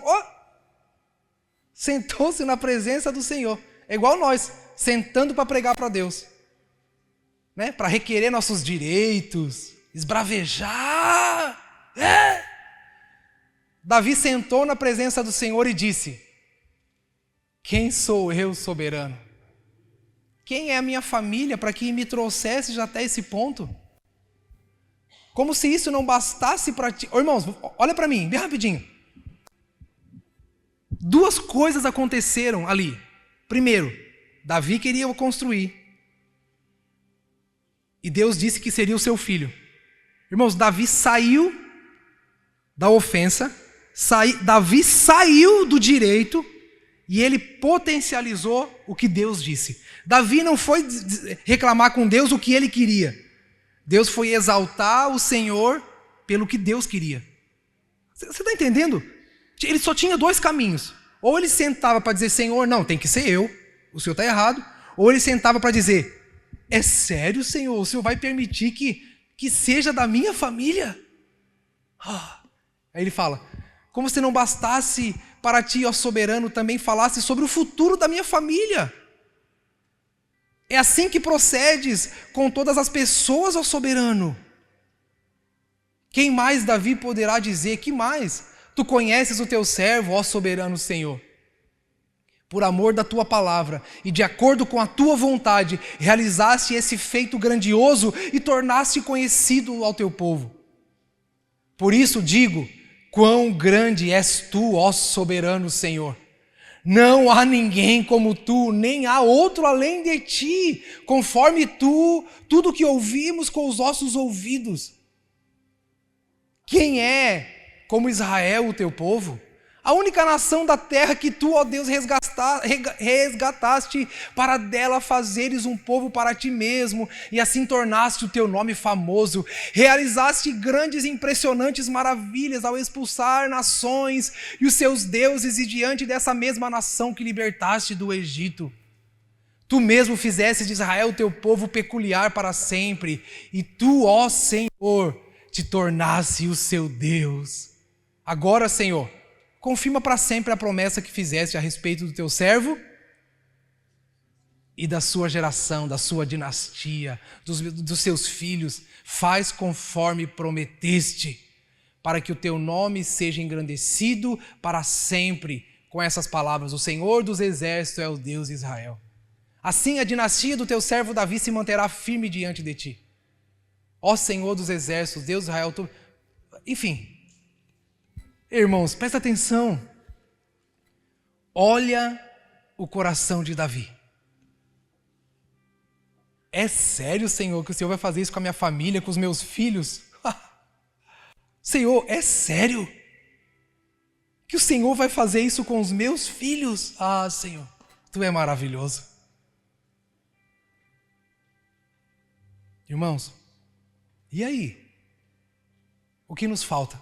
presença do Senhor. É igual nós, sentando para pregar para Deus. Né? Para requerer nossos direitos, esbravejar. Davi sentou na presença do Senhor e disse: quem sou eu, soberano? Quem é a minha família para que me trouxesse já até esse ponto? Como se isso não bastasse para ti. Irmãos, olha para mim, bem rapidinho. Duas coisas aconteceram ali. Primeiro, Davi queria construir. E Deus disse que seria o seu filho. Irmãos, Davi saiu da ofensa, Davi saiu do direito e ele potencializou o que Deus disse. Davi não foi reclamar com Deus o que ele queria. Deus foi exaltar o Senhor pelo que Deus queria. Você está entendendo? Ele só tinha dois caminhos. Ou ele sentava para dizer, Senhor, não, tem que ser eu, o Senhor está errado. Ou ele sentava para dizer, é sério, Senhor, o Senhor vai permitir que seja da minha família? Aí ele fala, como se não bastasse para ti, ó soberano, também falasse sobre o futuro da minha família. É assim que procedes com todas as pessoas, ó soberano. Quem mais Davi poderá dizer? Que mais? Tu conheces o teu servo, ó soberano Senhor. Por amor da tua palavra e de acordo com a tua vontade, realizaste esse feito grandioso e tornaste conhecido ao teu povo. Por isso digo, quão grande és tu, ó soberano Senhor. Não há ninguém como tu, nem há outro além de ti, conforme tu, tudo que ouvimos com os nossos ouvidos. Quem é como Israel, o teu povo? A única nação da terra que tu, ó Deus, resgataste para dela fazeres um povo para ti mesmo, e assim tornaste o teu nome famoso. Realizaste grandes e impressionantes maravilhas ao expulsar nações e os seus deuses, e diante dessa mesma nação que libertaste do Egito. Tu mesmo fizeste de Israel o teu povo peculiar para sempre, e tu, ó Senhor, te tornasse o seu Deus. Agora, Senhor, confirma para sempre a promessa que fizeste a respeito do teu servo e da sua geração, da sua dinastia, dos seus filhos. Faz conforme prometeste, para que o teu nome seja engrandecido para sempre. Com essas palavras, o Senhor dos exércitos é o Deus de Israel. Assim a dinastia do teu servo Davi se manterá firme diante de ti. Ó Senhor dos exércitos, Deus de Israel, Enfim, irmãos, presta atenção. Olha o coração de Davi. É sério, Senhor, que o Senhor vai fazer isso com a minha família, com os meus filhos? Senhor, é sério que o Senhor vai fazer isso com os meus filhos? Ah, Senhor, Tu é maravilhoso. Irmãos, e aí? O que nos falta?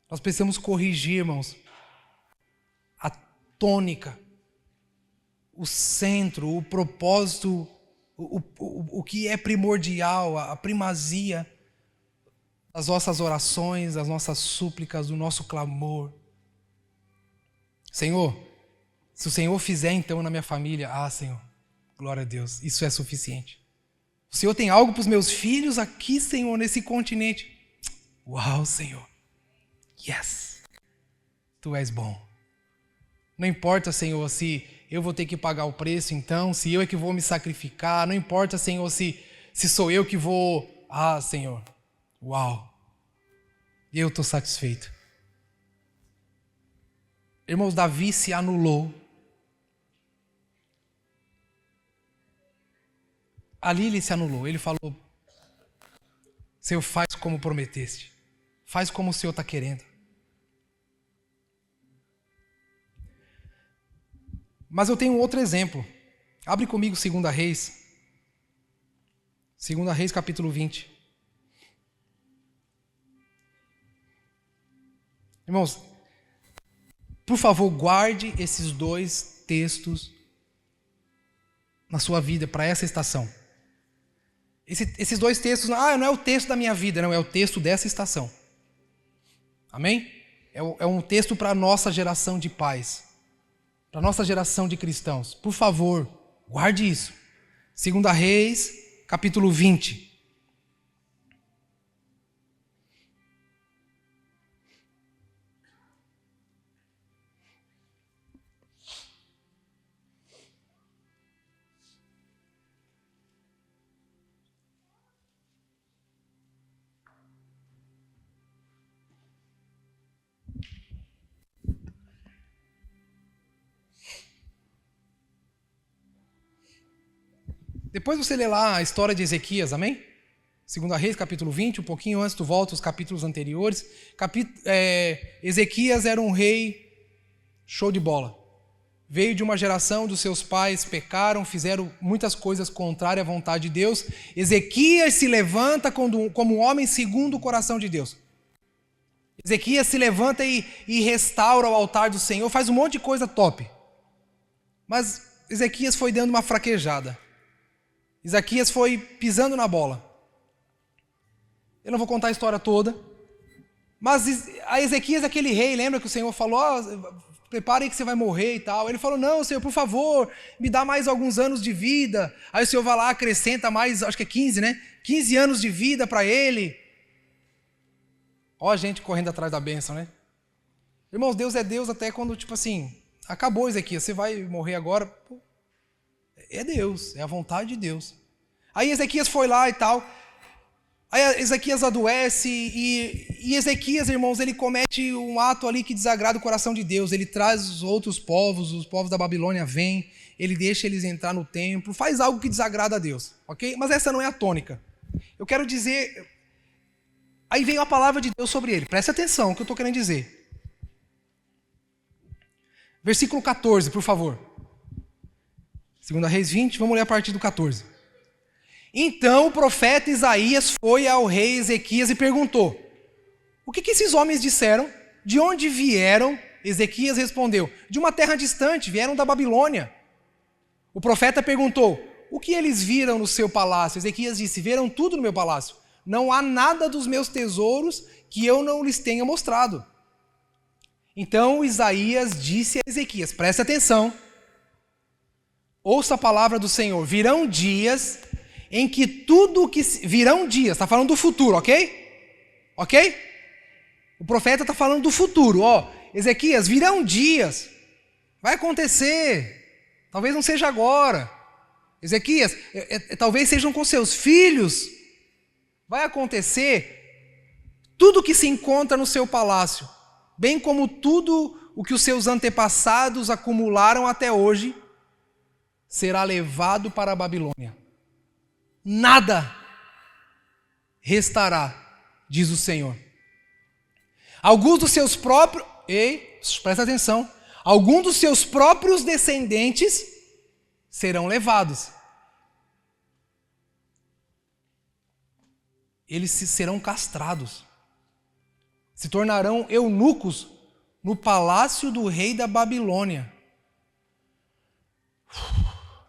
Nós precisamos corrigir, irmãos, a tônica, o centro, o propósito, o que é primordial, a primazia das nossas orações, das nossas súplicas, do nosso clamor. Senhor, se o Senhor fizer então na minha família, Senhor, glória a Deus, isso é suficiente. O Senhor tem algo para os meus filhos aqui, Senhor, nesse continente. Uau, Senhor. Yes. Tu és bom. Não importa, Senhor, se eu vou ter que pagar o preço então, se eu é que vou me sacrificar, não importa, Senhor, se sou eu que vou... Senhor, uau. Eu estou satisfeito. Irmãos, Davi se anulou. Ali ele se anulou. Ele falou: Senhor, faz como prometeste. Faz como o Senhor está querendo. Mas eu tenho um outro exemplo. Abre comigo 2 Reis. 2 Reis, capítulo 20. Irmãos, por favor, guarde esses 2 textos na sua vida para essa estação. Esses 2 textos, não é o texto da minha vida, não, é o texto dessa estação. Amém? É um texto para a nossa geração de pais, para a nossa geração de cristãos. Por favor, guarde isso. 2 Reis, capítulo 20. Depois você lê lá a história de Ezequias, amém? 2 Reis, capítulo 20, um pouquinho antes, tu volta os capítulos anteriores. Ezequias era um rei show de bola. Veio de uma geração dos seus pais, pecaram, fizeram muitas coisas contrárias à vontade de Deus. Ezequias se levanta como um homem segundo o coração de Deus. Ezequias se levanta e restaura o altar do Senhor, faz um monte de coisa top. Mas Ezequias foi dando uma fraquejada. Ezequias foi pisando na bola. Eu não vou contar a história toda, mas a Ezequias, aquele rei, lembra que o Senhor falou, preparem que você vai morrer e tal. Ele falou, não, Senhor, por favor, me dá mais alguns anos de vida. Aí o Senhor vai lá, acrescenta mais, acho que é 15, né? 15 anos de vida para ele. Ó a gente correndo atrás da bênção, né? Irmãos, Deus é Deus até quando, tipo assim, acabou Ezequias, você vai morrer agora. Pô, é Deus, é a vontade de Deus. Aí Ezequias foi lá e tal. Aí Ezequias adoece e Ezequias, irmãos, ele comete um ato ali que desagrada o coração de Deus. Ele traz os outros povos, os povos da Babilônia vêm, ele deixa eles entrar no templo, faz algo que desagrada a Deus, ok? Mas essa não é a tônica. Eu quero dizer... Aí veio a palavra de Deus sobre ele. Preste atenção no que eu estou querendo dizer. Versículo 14, por favor. 2 Reis 20, vamos ler a partir do 14. Então o profeta Isaías foi ao rei Ezequias e perguntou: o que esses homens disseram? De onde vieram? Ezequias respondeu: de uma terra distante, vieram da Babilônia. O profeta perguntou: o que eles viram no seu palácio? Ezequias disse: viram tudo no meu palácio. Não há nada dos meus tesouros que eu não lhes tenha mostrado. Então Isaías disse a Ezequias: preste atenção, ouça a palavra do Senhor. Virão dias em que tudo o que... Virão dias, está falando do futuro, ok? Ok? O profeta está falando do futuro. Ó, Ezequias, virão dias, vai acontecer, talvez não seja agora. Ezequias, talvez sejam com seus filhos, vai acontecer tudo que se encontra no seu palácio, bem como tudo o que os seus antepassados acumularam até hoje, será levado para a Babilônia. Nada restará, diz o Senhor. Alguns dos seus próprios... Ei, presta atenção. Alguns dos seus próprios descendentes serão levados. Eles serão castrados. Se tornarão eunucos no palácio do rei da Babilônia.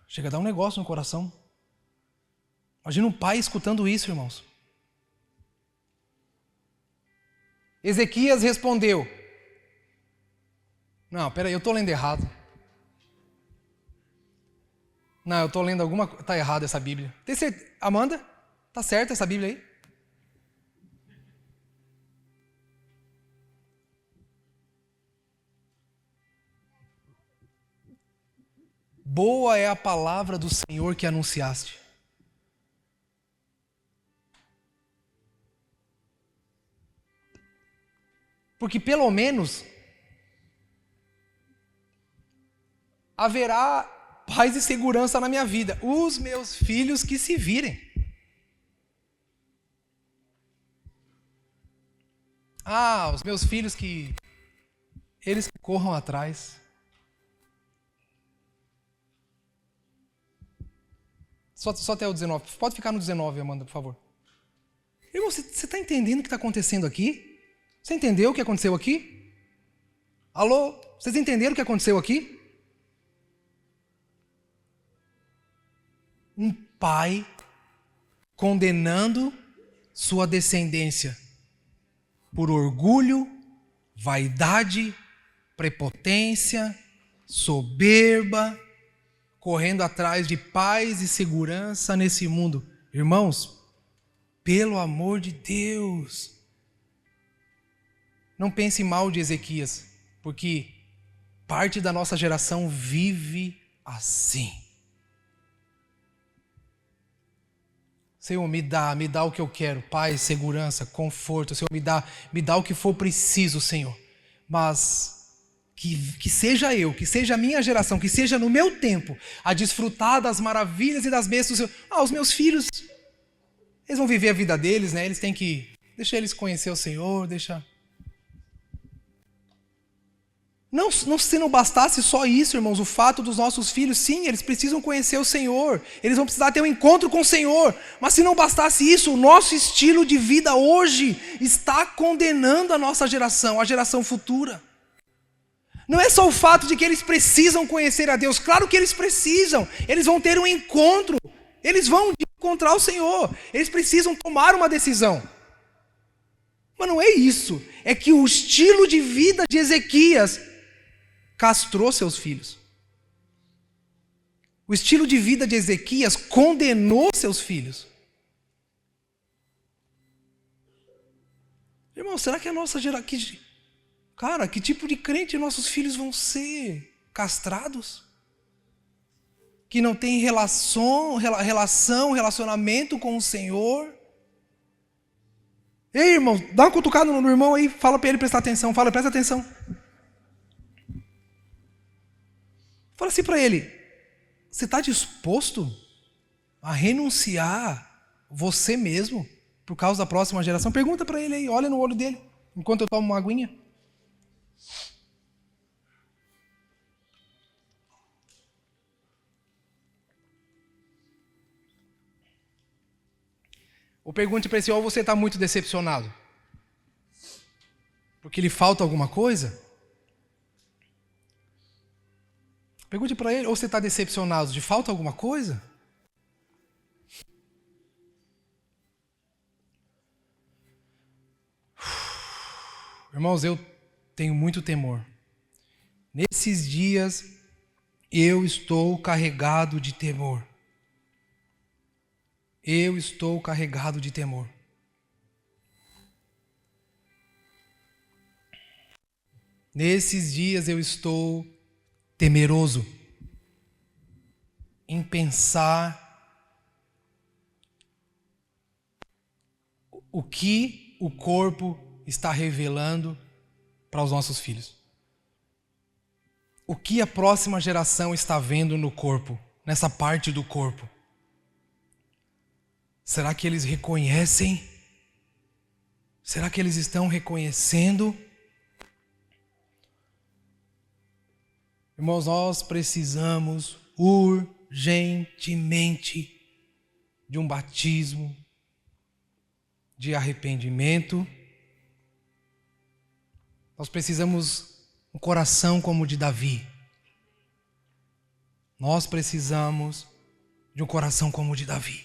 Chega a dar um negócio no coração. Imagina um pai escutando isso, irmãos. Ezequias respondeu: não, peraí, eu estou lendo errado. Não, eu estou lendo alguma... Está errado essa Bíblia. Tem certeza? Amanda? Está certa essa Bíblia aí? Boa é a palavra do Senhor que anunciaste. Porque pelo menos haverá paz e segurança na minha vida. Os meus filhos que se virem. Ah, os meus filhos que... eles que corram atrás. Só até o 19. Pode ficar no 19, Amanda, por favor. Irmão, você está entendendo o que está acontecendo aqui? Você entendeu o que aconteceu aqui? Alô? Vocês entenderam o que aconteceu aqui? Um pai condenando sua descendência por orgulho, vaidade, prepotência, soberba, correndo atrás de paz e segurança nesse mundo. Irmãos, pelo amor de Deus, não pense mal de Ezequias, porque parte da nossa geração vive assim. Senhor, me dá o que eu quero, paz, segurança, conforto. Senhor, me dá o que for preciso, Senhor. Mas que seja eu, que seja a minha geração, que seja no meu tempo, a desfrutar das maravilhas e das bênçãos do Senhor. Os meus filhos, eles vão viver a vida deles, né? Eles têm que... Deixa eles conhecer o Senhor, deixa... Não, se não bastasse só isso, irmãos, o fato dos nossos filhos, sim, eles precisam conhecer o Senhor, eles vão precisar ter um encontro com o Senhor, mas se não bastasse isso, o nosso estilo de vida hoje está condenando a nossa geração, a geração futura. Não é só o fato de que eles precisam conhecer a Deus, claro que eles precisam, eles vão ter um encontro, eles vão encontrar o Senhor, eles precisam tomar uma decisão. Mas não é isso, é que o estilo de vida de Ezequias castrou seus filhos. O estilo de vida de Ezequias condenou seus filhos. Irmão, será que a nossa geração... Cara, que tipo de crente nossos filhos vão ser? Castrados? Que não tem relacionamento com o Senhor? Ei, irmão, dá uma cutucada no irmão aí, fala para ele prestar atenção, presta atenção. Fala assim para ele: você está disposto a renunciar você mesmo por causa da próxima geração? Pergunta para ele aí, olha no olho dele, enquanto eu tomo uma aguinha. Ou pergunte para esse ou você está muito decepcionado? Porque lhe falta alguma coisa? Pergunte para ele, ou você está decepcionado de falta alguma coisa? Irmãos, eu tenho muito temor. Nesses dias, eu estou carregado de temor. Eu estou carregado de temor. Nesses dias eu estou temeroso em pensar o que o corpo está revelando para os nossos filhos. O que a próxima geração está vendo no corpo, nessa parte do corpo. Será que eles reconhecem? Será que eles estão reconhecendo? Irmãos, nós precisamos urgentemente de um batismo de arrependimento. Nós precisamos um coração como o de Davi. Nós precisamos de um coração como o de Davi.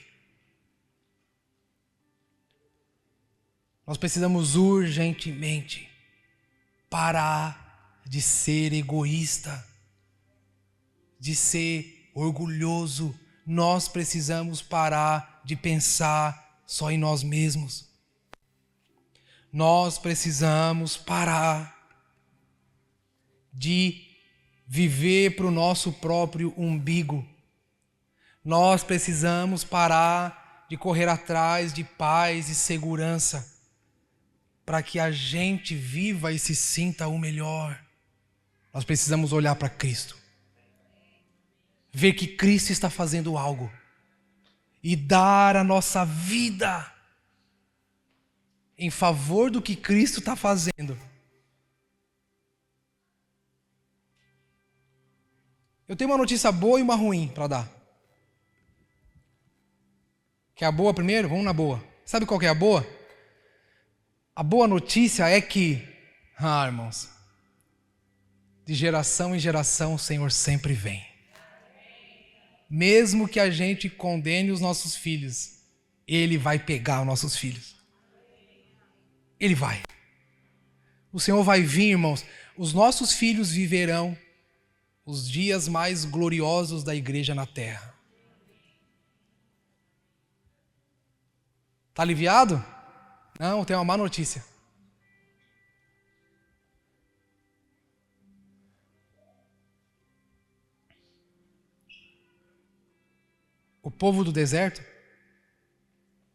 Nós precisamos urgentemente parar de ser egoísta, de ser orgulhoso. Nós precisamos parar de pensar só em nós mesmos. Nós precisamos parar de viver para o nosso próprio umbigo. Nós precisamos parar de correr atrás de paz e segurança para que a gente viva e se sinta o melhor. Nós precisamos olhar para Cristo, ver que Cristo está fazendo algo e dar a nossa vida em favor do que Cristo está fazendo. Eu tenho uma notícia boa e uma ruim para dar. Quer a boa primeiro? Vamos na boa. Sabe qual que é a boa? A boa notícia é que, irmãos, de geração em geração o Senhor sempre vem. Mesmo que a gente condene os nossos filhos, Ele vai pegar os nossos filhos. Ele vai. O Senhor vai vir, irmãos. Os nossos filhos viverão os dias mais gloriosos da igreja na terra. Está aliviado? Não, tem uma má notícia. O povo do deserto,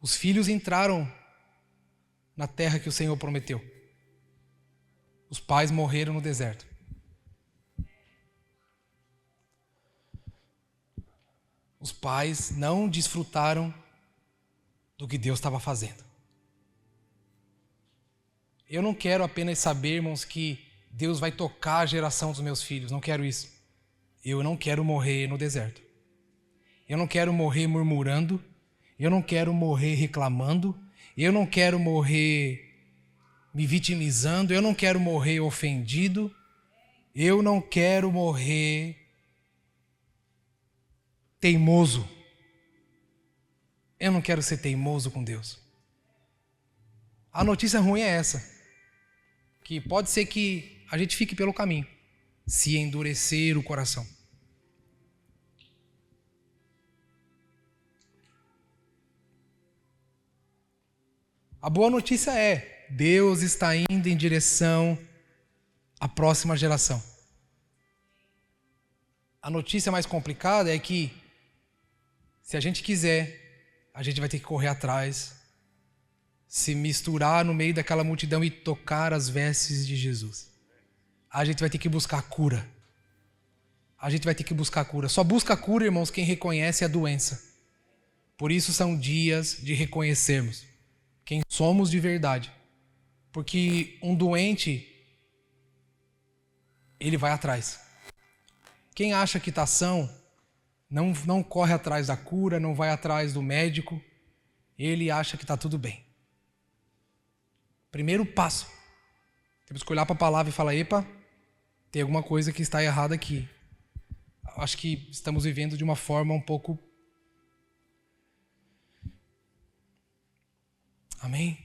os filhos entraram na terra que o Senhor prometeu. Os pais morreram no deserto. Os pais não desfrutaram do que Deus estava fazendo. Eu não quero apenas saber, irmãos, que Deus vai tocar a geração dos meus filhos. Não quero isso. Eu não quero morrer no deserto. Eu não quero morrer murmurando. Eu não quero morrer reclamando. Eu não quero morrer me vitimizando. Eu não quero morrer ofendido. Eu não quero morrer teimoso. Eu não quero ser teimoso com Deus. A notícia ruim é essa. Que pode ser que a gente fique pelo caminho, se endurecer o coração. A boa notícia é, Deus está indo em direção à próxima geração. A notícia mais complicada é que, se a gente quiser, a gente vai ter que correr atrás, se misturar no meio daquela multidão e tocar as vestes de Jesus. A gente vai ter que buscar cura. A gente vai ter que buscar cura. Só busca cura, irmãos, quem reconhece a doença. Por isso são dias de reconhecermos quem somos de verdade. Porque um doente, ele vai atrás. Quem acha que está são, não corre atrás da cura, não vai atrás do médico. ele acha que está tudo bem. Primeiro passo. Temos que olhar para a palavra e falar, epa, tem alguma coisa que está errada aqui. Acho que estamos vivendo de uma forma um pouco... Amém?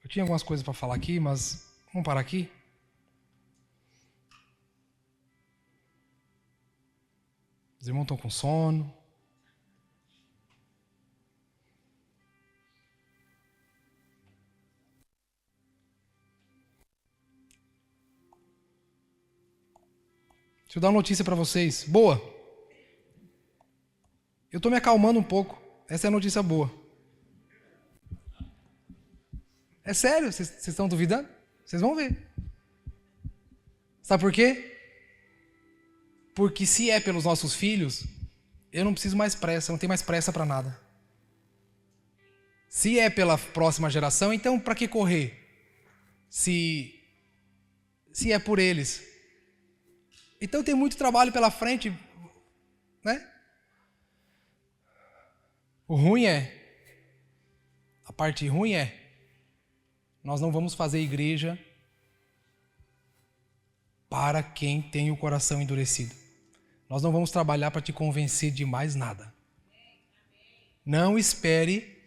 Eu tinha algumas coisas para falar aqui, mas vamos parar aqui? Os irmãos estão com sono. Deixa eu dar uma notícia para vocês. Boa. Eu estou me acalmando um pouco. Essa é a notícia boa. É sério? Vocês estão duvidando? Vocês vão ver. Sabe por quê? Porque se é pelos nossos filhos, eu não preciso mais pressa, eu não tenho mais pressa para nada. Se é pela próxima geração, então para que correr? Se é por eles. Então tem muito trabalho pela frente, né? O ruim a parte ruim nós não vamos fazer igreja para quem tem o coração endurecido. Nós não vamos trabalhar para te convencer de mais nada. Não espere.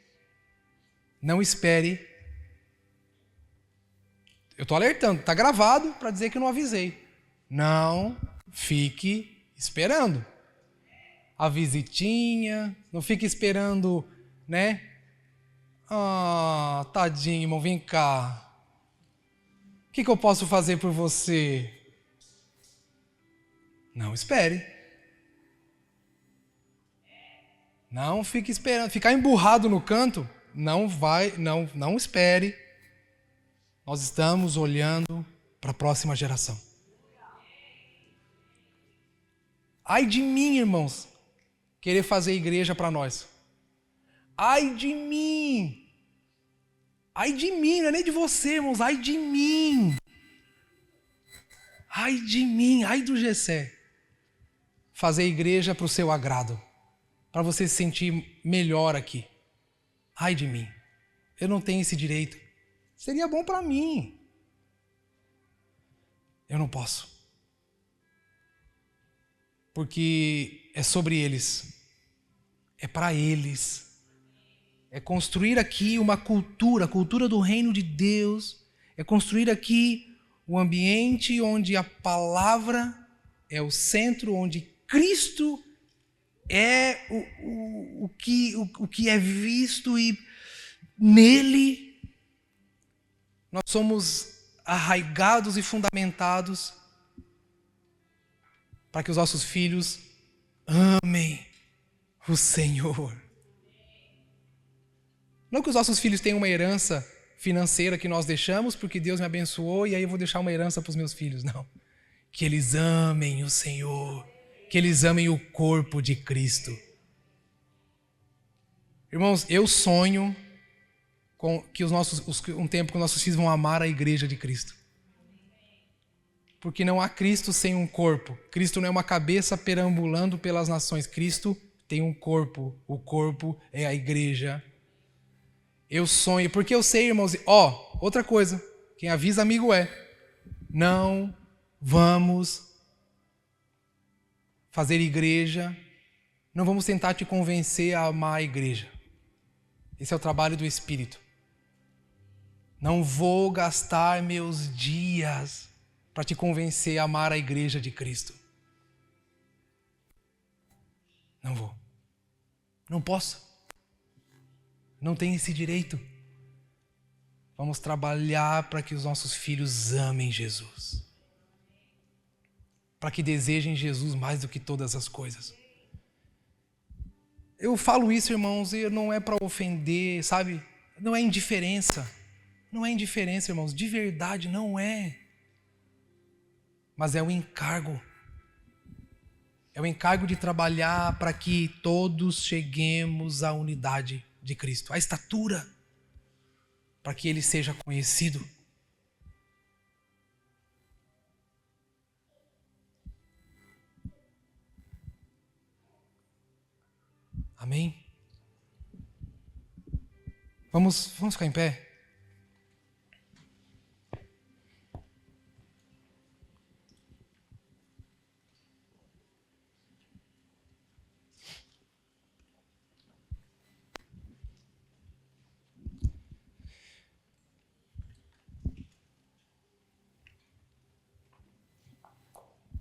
Eu estou alertando, está gravado para dizer que eu não avisei. Não fique esperando a visitinha, não fique esperando, né? Ah, tadinho, irmão, vem cá. O que eu posso fazer por você? Não espere. Não fique esperando. Ficar emburrado no canto, não espere. Nós estamos olhando para a próxima geração. Ai de mim, irmãos, querer fazer igreja para nós. Ai de mim. Ai de mim, não é nem de você, irmãos. Ai de mim. Ai de mim, ai do Gessé. Fazer igreja para o seu agrado. Para você se sentir melhor aqui. Ai de mim. Eu não tenho esse direito. Seria bom para mim. Eu não posso. Porque é sobre eles. É para eles. É construir aqui uma cultura, a cultura do reino de Deus. É construir aqui um ambiente onde a palavra é o centro, onde Cristo é o que é visto e nele nós somos arraigados e fundamentados para que os nossos filhos amem o Senhor. Não que os nossos filhos tenham uma herança financeira que nós deixamos porque Deus me abençoou e aí eu vou deixar uma herança para os meus filhos, não. Que eles amem o Senhor, que eles amem o corpo de Cristo. Irmãos, eu sonho com que um tempo que os nossos filhos vão amar a igreja de Cristo. Porque não há Cristo sem um corpo. Cristo não é uma cabeça perambulando pelas nações. Cristo tem um corpo. O corpo é a igreja. Eu sonho, porque eu sei, irmãos, outra coisa, quem avisa amigo é, não vamos fazer igreja, não vamos tentar te convencer a amar a igreja. Esse é o trabalho do Espírito. Não vou gastar meus dias para te convencer a amar a igreja de Cristo. Não vou. Não posso. Não tenho esse direito. Vamos trabalhar para que os nossos filhos amem Jesus. Para que desejem Jesus mais do que todas as coisas. Eu falo isso, irmãos, e não é para ofender, sabe? Não é indiferença. Não é indiferença, irmãos. De verdade, não é. Mas é um encargo. É o encargo de trabalhar para que todos cheguemos à unidade de Cristo, à estatura, para que Ele seja conhecido. Amém? Vamos ficar em pé?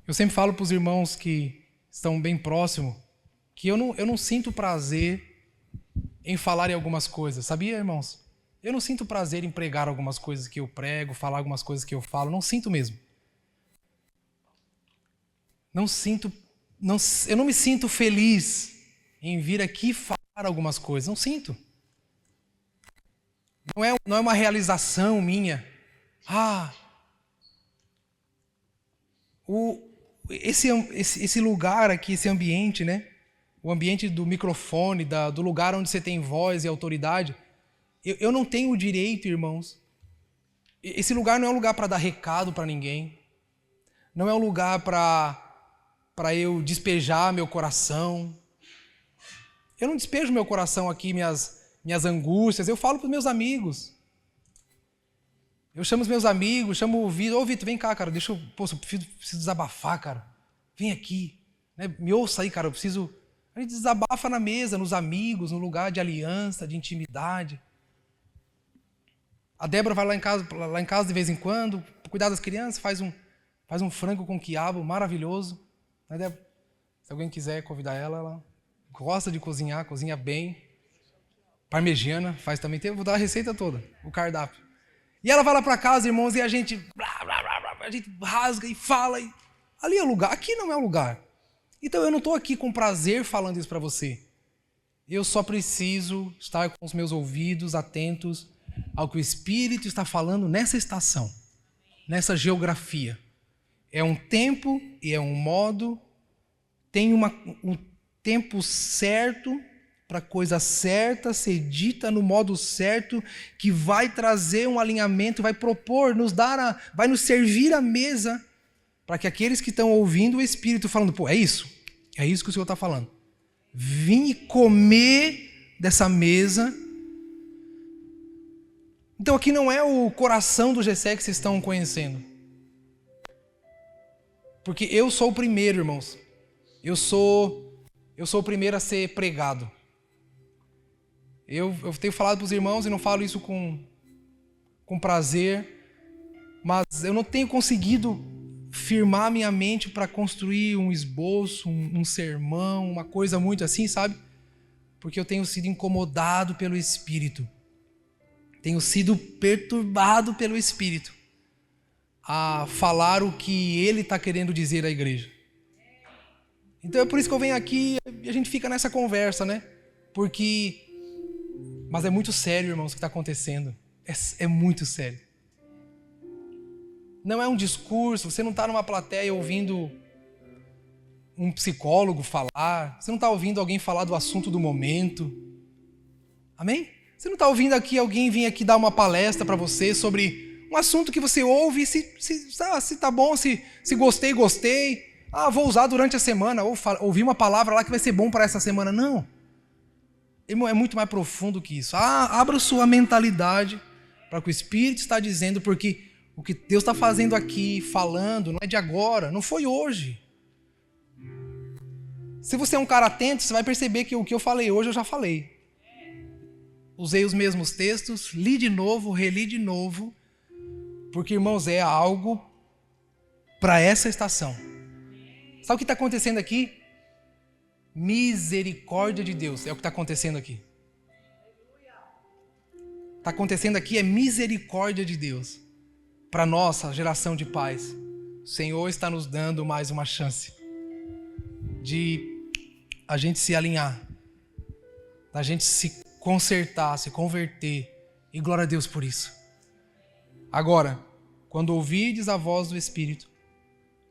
Eu sempre falo para os irmãos que estão bem próximos que eu não sinto prazer em falar em algumas coisas, sabia, irmãos? Eu não sinto prazer em pregar algumas coisas que eu prego, falar algumas coisas que eu falo, não sinto mesmo. Não sinto, eu não me sinto feliz em vir aqui falar algumas coisas, não sinto. Não é uma realização minha. Esse lugar aqui, esse ambiente, né? O ambiente do microfone, do lugar onde você tem voz e autoridade, eu não tenho o direito, irmãos. Esse lugar não é um lugar para dar recado para ninguém. Não é um lugar para eu despejar meu coração. Eu não despejo meu coração aqui, minhas angústias. Eu falo para os meus amigos. Eu chamo os meus amigos, chamo o Vitor. Ô, Vitor, vem cá, cara. Eu preciso desabafar, cara. Vem aqui. Né? Me ouça aí, cara. A gente desabafa na mesa, nos amigos, no lugar de aliança, de intimidade. A Débora vai lá em casa de vez em quando, cuidar das crianças, faz um frango com quiabo maravilhoso. Né, Débora? Se alguém quiser convidar ela gosta de cozinhar, cozinha bem. Parmegiana, faz também. Vou dar a receita toda, o cardápio. E ela vai lá para casa, irmãos, e a gente rasga e fala. Ali é o lugar, aqui não é o lugar. Então eu não estou aqui com prazer falando isso para você. Eu só preciso estar com os meus ouvidos atentos ao que o Espírito está falando nessa estação, nessa geografia. É um tempo e é um modo, tem um tempo certo para a coisa certa ser dita no modo certo, que vai trazer um alinhamento, vai propor, vai nos servir a mesa, para que aqueles que estão ouvindo o Espírito falando, é isso que o Senhor está falando. Vim comer dessa mesa. Então aqui não é o coração do GC que vocês estão conhecendo. Porque eu sou o primeiro, irmãos. Eu sou o primeiro a ser pregado. Eu tenho falado para os irmãos e não falo isso com prazer, mas eu não tenho conseguido firmar minha mente para construir um esboço, um sermão, uma coisa muito assim, sabe? Porque eu tenho sido incomodado pelo Espírito. Tenho sido perturbado pelo Espírito a falar o que Ele está querendo dizer à igreja. Então é por isso que eu venho aqui e a gente fica nessa conversa, né? Mas é muito sério, irmãos, o que está acontecendo. É muito sério. Não é um discurso, você não está numa plateia ouvindo um psicólogo falar, você não está ouvindo alguém falar do assunto do momento. Amém? Você não está ouvindo aqui alguém vir aqui dar uma palestra para você sobre um assunto que você ouve, se tá bom, se gostei. Vou usar durante a semana, ou ouvir uma palavra lá que vai ser bom para essa semana. Não. Irmão, é muito mais profundo que isso. Abra sua mentalidade para o que o Espírito está dizendo, porque o que Deus está fazendo aqui, falando, não é de agora, não foi hoje. Se você é um cara atento, você vai perceber que o que eu falei hoje, eu já falei. Usei os mesmos textos, li de novo, reli de novo, porque, irmãos, é algo para essa estação. Sabe o que está acontecendo aqui? Misericórdia de Deus é o que está acontecendo aqui. Está acontecendo aqui é misericórdia de Deus para nossa geração de pais. O Senhor está nos dando mais uma chance de a gente se alinhar, da gente se consertar, se converter, e glória a Deus por isso. Agora, quando ouvirdes a voz do Espírito,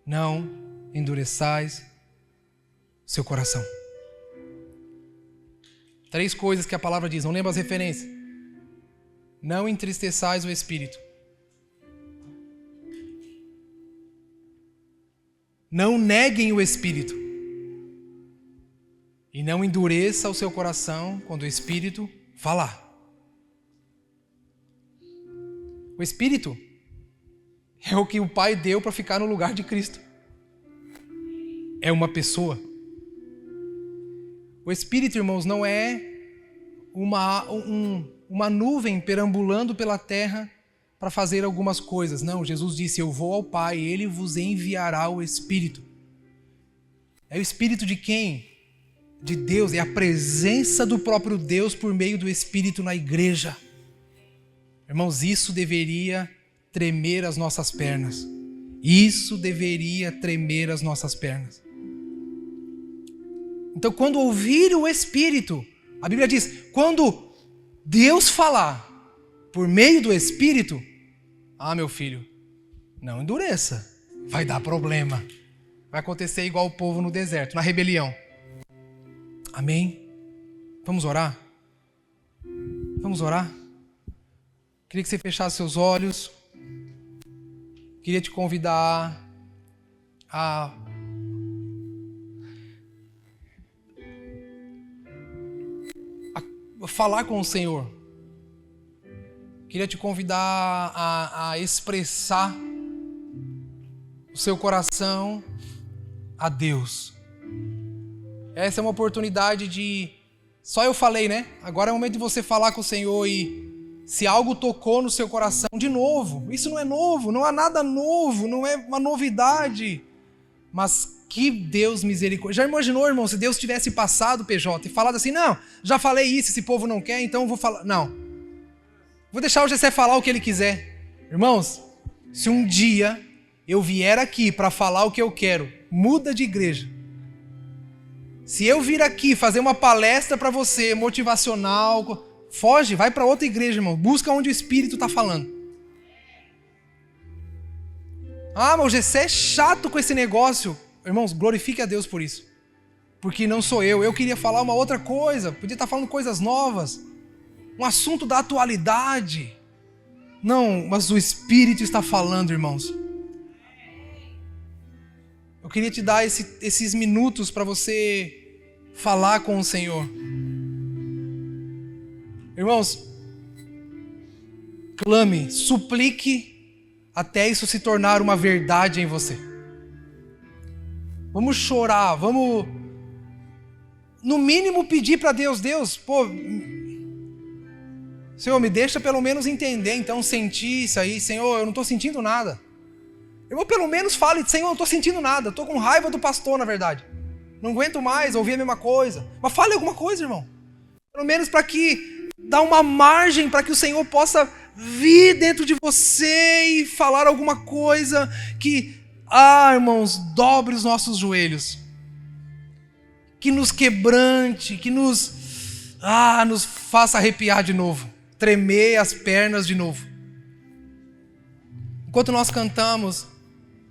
não endureçais seu coração. 3 coisas que a palavra diz, não lembra as referências. Não entristeçais o Espírito. Não neguem o Espírito. E não endureça o seu coração quando o Espírito falar. O Espírito é o que o Pai deu para ficar no lugar de Cristo. É uma pessoa. O Espírito, irmãos, não é uma nuvem perambulando pela terra para fazer algumas coisas. Não, Jesus disse, eu vou ao Pai, Ele vos enviará o Espírito. É o Espírito de quem? De Deus, é a presença do próprio Deus por meio do Espírito na igreja. Irmãos, isso deveria tremer as nossas pernas. Isso deveria tremer as nossas pernas. Então, quando ouvir o Espírito, a Bíblia diz, quando Deus falar por meio do Espírito, meu filho, não endureça, vai dar problema. Vai acontecer igual o povo no deserto, na rebelião. Amém? Vamos orar? Vamos orar? Queria que você fechasse seus olhos. Queria te convidar a falar com o Senhor. Queria te convidar a expressar o seu coração a Deus. Essa é uma oportunidade de... Só eu falei, né? Agora é o momento de você falar com o Senhor e se algo tocou no seu coração, de novo. Isso não é novo, não há nada novo, não é uma novidade. Mas que Deus misericórdia. Já imaginou, irmão, se Deus tivesse passado, PJ, e falado assim, não, já falei isso, esse povo não quer, então eu vou falar... Não. Vou deixar o Gessé falar o que ele quiser. Irmãos, se um dia eu vier aqui para falar o que eu quero, muda de igreja. Se eu vir aqui fazer uma palestra para você, motivacional, foge, vai para outra igreja, irmão. Busca onde o Espírito está falando. Mas o Gessé é chato com esse negócio. Irmãos, glorifique a Deus por isso. Porque não sou eu. Eu queria falar uma outra coisa. Podia estar falando coisas novas. Um assunto da atualidade. Não, mas o Espírito está falando, irmãos. Eu queria te dar esses minutos para você falar com o Senhor. Irmãos, clame, suplique até isso se tornar uma verdade em você. Vamos chorar, vamos, no mínimo, pedir para Deus, Senhor, me deixa pelo menos entender, então, sentir isso aí. Senhor, eu não estou sentindo nada. Eu pelo menos fale, Senhor, eu não estou sentindo nada. Estou com raiva do pastor, na verdade. Não aguento mais ouvir a mesma coisa. Mas fale alguma coisa, irmão. Pelo menos para que dá uma margem para que o Senhor possa vir dentro de você e falar alguma coisa que, irmãos, dobre os nossos joelhos. Que nos quebrante, que nos faça arrepiar de novo. Tremer as pernas de novo. Enquanto nós cantamos,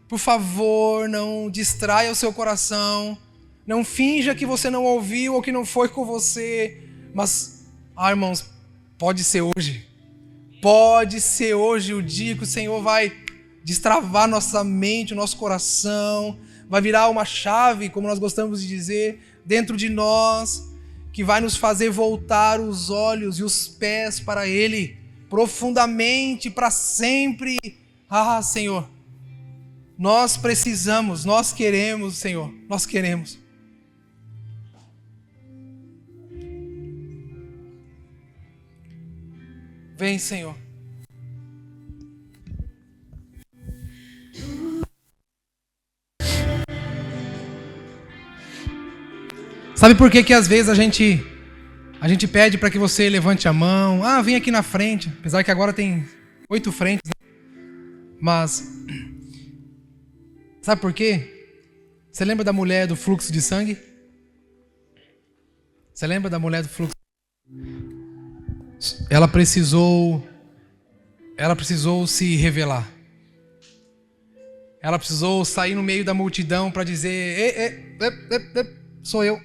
por favor, não distraia o seu coração. Não finja que você não ouviu ou que não foi com você. Mas, irmãos, pode ser hoje. Pode ser hoje o dia que o Senhor vai destravar nossa mente, o nosso coração. Vai virar uma chave, como nós gostamos de dizer, dentro de nós, que vai nos fazer voltar os olhos e os pés para Ele, profundamente, para sempre. Senhor, nós precisamos, nós queremos, Senhor, nós queremos. Vem, Senhor. Sabe por que às vezes a gente pede para que você levante a mão? Vem aqui na frente. Apesar que agora tem 8 frentes, né? Mas sabe por quê? Você lembra da mulher do fluxo de sangue? Você lembra da mulher do fluxo? Ela precisou se revelar. Ela precisou sair no meio da multidão para dizer: sou eu.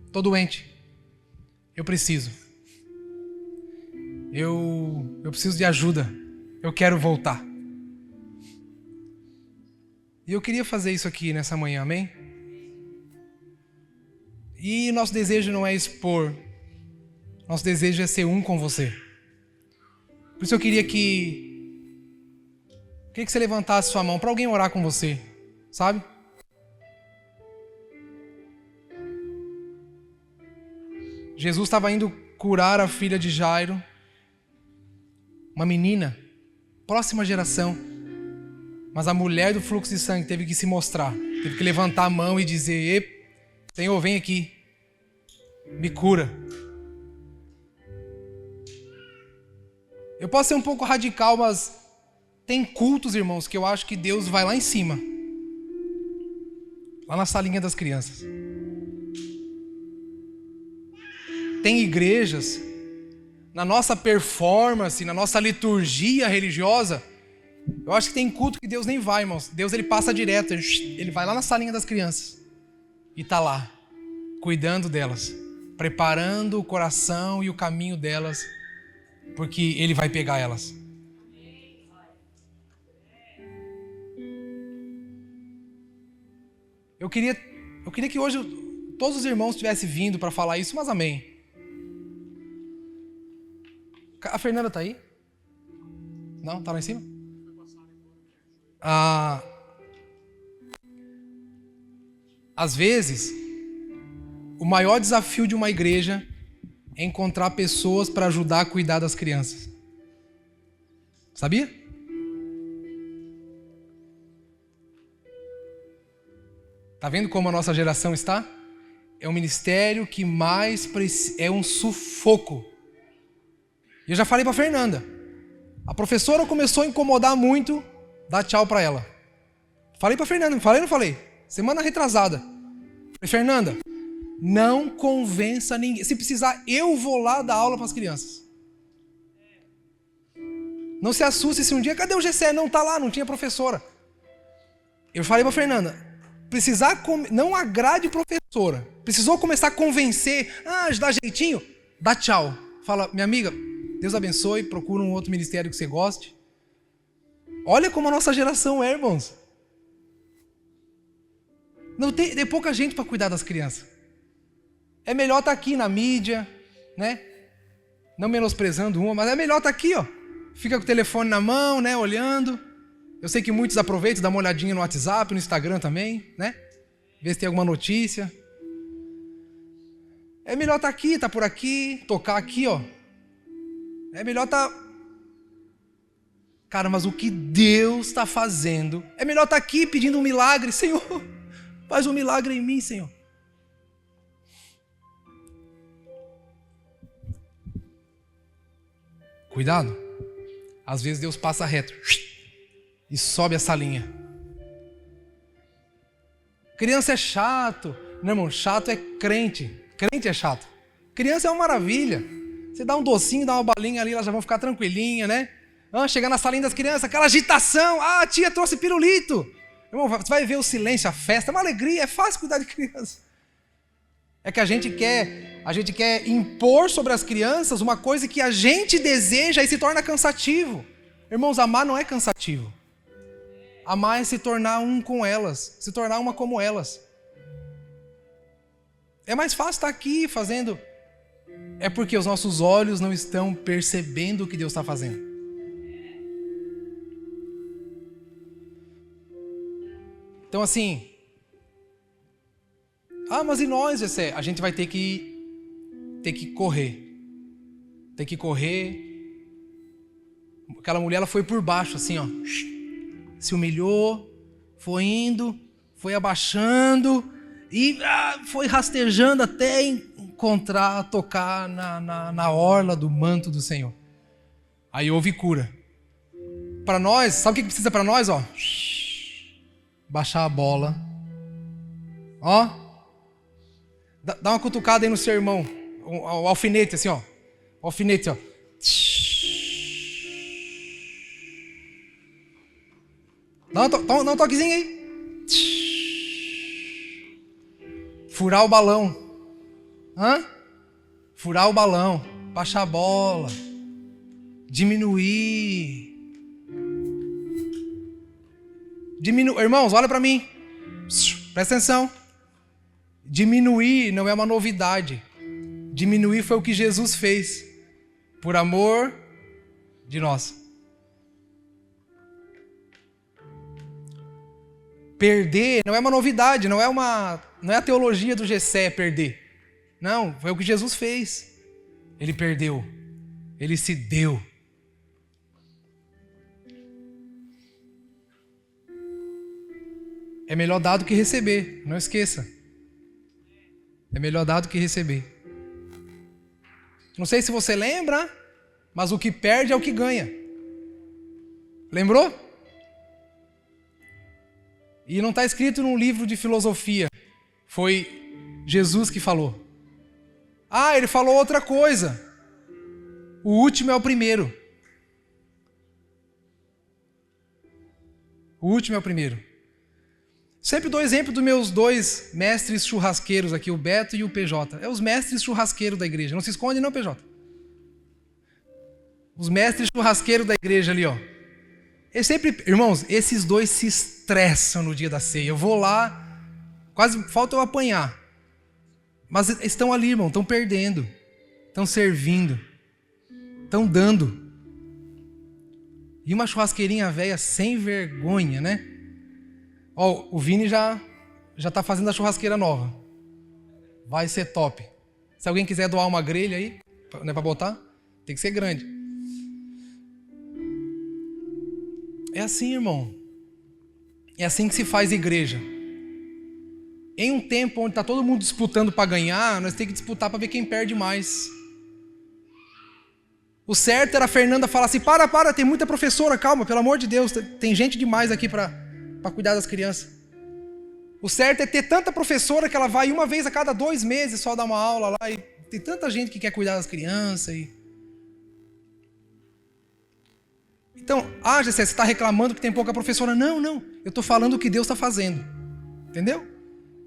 Estou doente. Eu preciso. Eu preciso de ajuda. Eu quero voltar. E eu queria fazer isso aqui nessa manhã, amém? E nosso desejo não é expor. Nosso desejo é ser um com você. Por isso eu queria que você levantasse sua mão para alguém orar com você, sabe? Jesus estava indo curar a filha de Jairo, uma menina, próxima geração. Mas a mulher do fluxo de sangue teve que se mostrar, teve que levantar a mão e dizer: Senhor, vem aqui, me cura. Eu posso ser um pouco radical, mas tem cultos, irmãos, que eu acho que Deus vai lá em cima, lá na salinha das crianças. Tem igrejas, na nossa performance, na nossa liturgia religiosa, eu acho que tem culto que Deus nem vai, irmãos. Deus, ele passa direto, ele vai lá na salinha das crianças e tá lá, cuidando delas, preparando o coração e o caminho delas, porque ele vai pegar elas. Eu queria que hoje todos os irmãos tivessem vindo para falar isso, mas amém. A Fernanda tá aí? Não? Tá lá em cima? Às vezes, o maior desafio de uma igreja é encontrar pessoas para ajudar a cuidar das crianças. Sabia? Tá vendo como a nossa geração está? É um ministério que mais é um sufoco. E eu já falei para Fernanda. A professora começou a incomodar muito, dá tchau para ela. Falei para Fernanda, falei ou não falei? Semana retrasada. Falei: Fernanda, não convença ninguém. Se precisar, eu vou lá dar aula para as crianças. Não se assuste se um dia, cadê o Gessé? Não tá lá, não tinha professora. Eu falei para Fernanda, não agrade professora. Precisou começar a convencer, dá jeitinho, dá tchau. Fala: minha amiga, Deus abençoe, procura um outro ministério que você goste. Olha como a nossa geração é, irmãos. Não tem pouca gente para cuidar das crianças. É melhor estar aqui na mídia, né? Não menosprezando uma, mas é melhor estar aqui, ó. Fica com o telefone na mão, né? Olhando. Eu sei que muitos aproveitam, dá uma olhadinha no WhatsApp, no Instagram também, né? Ver se tem alguma notícia. É melhor estar aqui, estar por aqui, tocar aqui, ó. É melhor estar... Cara, mas o que Deus está fazendo? É melhor estar aqui pedindo um milagre. Senhor, faz um milagre em mim, Senhor. Cuidado. Às vezes Deus passa reto e sobe essa linha. Criança é chato. Não, irmão, chato é crente. Crente é chato. Criança é uma maravilha. Você dá um docinho, dá uma balinha ali, elas já vão ficar tranquilinha, né? Chegar na salinha das crianças, aquela agitação. A tia trouxe pirulito. Irmão, você vai ver o silêncio, a festa. É uma alegria, é fácil cuidar de criança. É que a gente quer impor sobre as crianças uma coisa que a gente deseja e se torna cansativo. Irmãos, amar não é cansativo. Amar é se tornar um com elas, se tornar uma como elas. É mais fácil estar aqui fazendo. É porque os nossos olhos não estão percebendo o que Deus está fazendo. Então assim, mas e nós, Jessé? A gente vai ter que correr. Tem que correr. Aquela mulher, ela foi por baixo, assim, ó. Se humilhou, foi indo, foi abaixando e foi rastejando até tocar na orla do manto do Senhor. Aí houve cura. Para nós, sabe o que precisa para nós, ó? Baixar a bola. Ó. Dá uma cutucada aí no seu irmão. O alfinete, assim, ó. O alfinete, ó. Dá um toquezinho aí. Furar o balão. Furar o balão. Baixar a bola. Diminuir. Irmãos, olha para mim. Presta atenção. Diminuir não é uma novidade. Diminuir foi o que Jesus fez, por amor de nós. Perder não é uma novidade, não é a teologia do Gessé perder. Não, foi o que Jesus fez. Ele perdeu, ele se deu. É melhor dar do que receber, não esqueça. É melhor dar do que receber. Não sei se você lembra, mas o que perde é o que ganha. Lembrou? E não está escrito num livro de filosofia. Foi Jesus que falou. Ah, ele falou outra coisa. O último é o primeiro. O último é o primeiro. Sempre dou exemplo dos meus dois mestres churrasqueiros aqui, o Beto e o PJ. É os mestres churrasqueiros da igreja. Não se esconde não, PJ. Os mestres churrasqueiros da igreja ali, ó. Irmãos, esses dois se estressam no dia da ceia. Eu vou lá, quase falta eu apanhar. Mas estão ali, irmão, estão perdendo. Estão servindo. Estão dando. E uma churrasqueirinha velha sem vergonha, né? Ó, o Vini já tá fazendo a churrasqueira nova. Vai ser top. Se alguém quiser doar uma grelha aí, né, pra botar, tem que ser grande. É assim, irmão. É assim que se faz igreja. Em um tempo onde está todo mundo disputando para ganhar, nós temos que disputar para ver quem perde mais. O certo era a Fernanda falar assim, para, tem muita professora, calma, pelo amor de Deus, tem gente demais aqui para cuidar das crianças. O certo é ter tanta professora que ela vai uma vez a cada 2 meses só dar uma aula lá, e tem tanta gente que quer cuidar das crianças. Então, Gessé, você está reclamando que tem pouca professora. Não, eu estou falando o que Deus está fazendo, entendeu?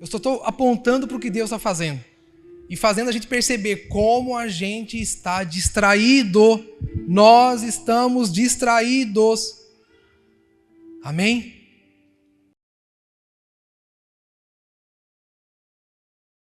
Eu só estou apontando para o que Deus está fazendo. E fazendo a gente perceber como a gente está distraído. Nós estamos distraídos. Amém?